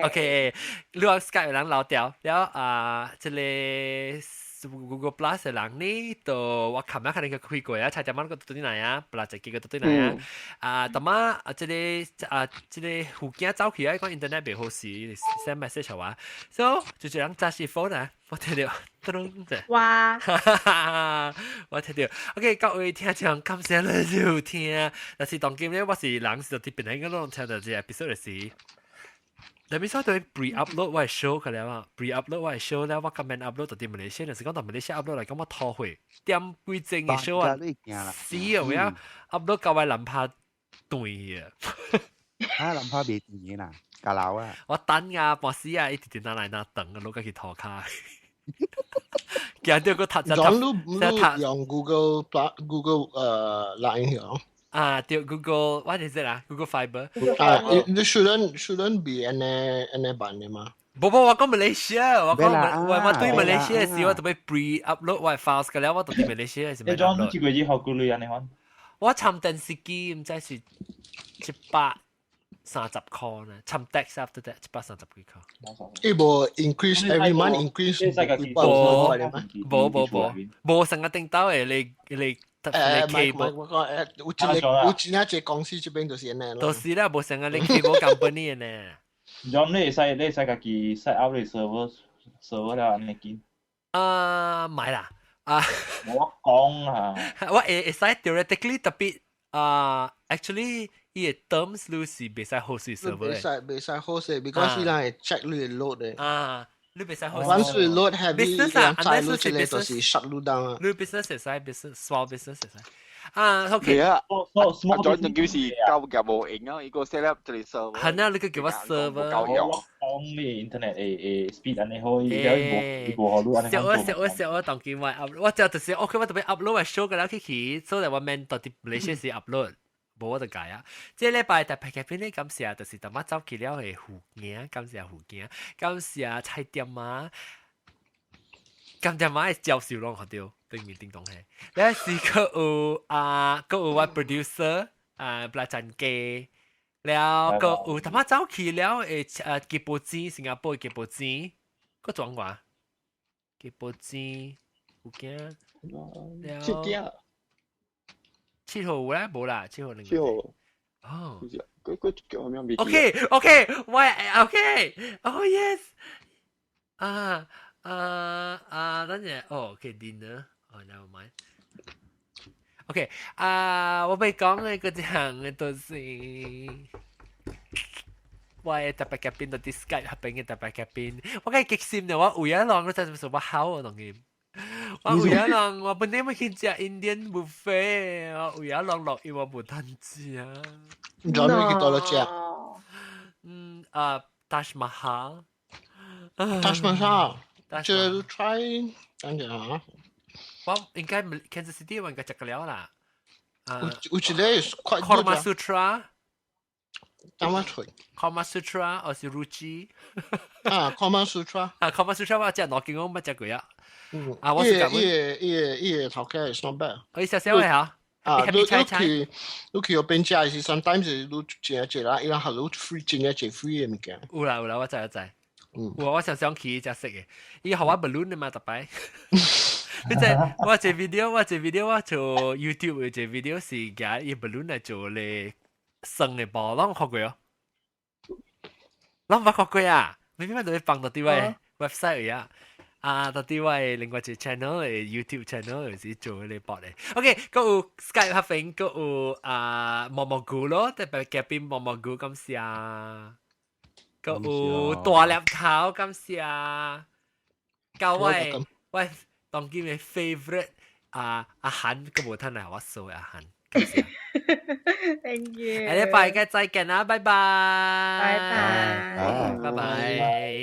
OK， 你話 Skype 有人留掉，แล้ว即係 Google Plus 嘅人呢，就我琴日看你個開過啊，猜點樣個到底嚟啊？不啦，就幾個到底嚟啊？但係即係附件走起啊，講 internet 唔好使 ，send message 話 ，so 就這樣揸住 phone 啊，我聽到，咚啫，哇，我聽到 ，OK， 各位聽眾感謝你收聽，但是當今咧我是人是特別喺嗰度聽到隻 episode 時。但係所以 pre-upload 我係 show 佢哋嘛 ，pre-upload 我係 show 咧，我 comment upload 到啲 Malaysia 陣時講到 Malaysia upload 嚟，咁我拖回點幾正嘅 show 啊，死啊！我要 upload 夠位諗下對啊，諗下未掂嘢啦，架樓啊！我等啊，博士啊，一直等嚟等啊，攞緊去拖卡，驚到個塔就塔，用 Google Line 嘅。對 Google what is it 啊 ？Google Fiber。你 shouldn't be any 版嘅嘛？我講 Malaysia， 我對 Malaysia 嘅時我特別 pre-upload 我 files 嘅了，我對 Malaysia 係你裝都幾個月後顧慮人哋看？我尋電視機唔知是730塊呢，尋 tax after that 730幾塊。佢冇 increase every month increase。冇成日定到誒，你。我前一隻公司這邊就是呢，就是啦，冇成日你 cable company 呢。咁你使家己 set up 你 server 啦，你見？買啦，我講啊，我會使 theoretically 特別actually 伊個 terms 你是袂使 host server 嘅，袂使 host because 伊係 check 你 load 嘅。你袂使 host。Once we load heavy，兩載 load 出嚟就是 shut load down 啊。你 business 會使 small business 會使。OK。係啊，small 咗仲叫是交夾無影啊，依個 set up 就嚟 server。係啊，你個叫乜 server？夠用。講你 internet speed 安尼好，依家冇好 load 安尼。少我當見我 upload， 我就是我佢特別 upload 係 show 嘅啦，佢所以我 man 到啲 Malaysia 是 upload。冇我就解啊！即係禮拜特別嘅邊啲咁時啊，就是特乜走起了係附件，咁時啊附件，咁時啊菜店啊，咁就買招少咯，學掉對面叮咚係。有時佢有佢有我 producer 布拉珍基，แล้ว佢有特乜走起了吉布茲新加坡吉布茲，個裝話吉布茲附件，了。7號咧冇啦，7號另外。7號。哦。佢叫咁樣。OK，喂 ，OK，oh yes。等陣，哦 ，OK dinner，哦 never mind。OK，我俾講嘅嗰啲行嘅都是，喂，特別嘅邊度啲 Skype 合併嘅特別嘅邊，我梗係極閃嘅話，有一浪都真係做乜好啊，同佢。我有一浪，我本來咪去食 Indian buffet， 我有一浪落去我冇得食。你知唔知幾多錢？Taj Mahal。Taj Mahal，就 try 等陣啊。我應該 Kansas City 我應該食過了啦。我覺得 quite good。Kama Sutra。啱啱Kama Sutra 或是 Ruchi。Kama Sutra。Kama Sutra 我只攞見我乜隻佢啊。我是咁。伊頭家係 not bad。我少少嘅嚇。你去嗰邊食是 sometimes 你食一隻啦，然後你 free 整一隻 free 嘅物件。有啦，我知。我想去只食嘅，伊學我 balloon 嘛，特擺。你知我做 video， 我做 YouTube 嘅做 video 是夾伊 balloon 嚟做咧生嘅包，啷學過啊？啷唔學過啊？你點解都會放到啲位 website 啊？到啲位另外一個 channel 嚟 YouTube channel 嚟做呢博嚟。OK，嗰有 Skype 合併，嗰有毛毛菇咯，特別夾邊毛毛菇咁時啊。嗰有大粒頭咁時啊。各位，當今嘅 favorite 阿韓個冇吞嚟我數阿韓。Thank you。下禮拜嘅再見啦，拜拜。拜拜。拜拜。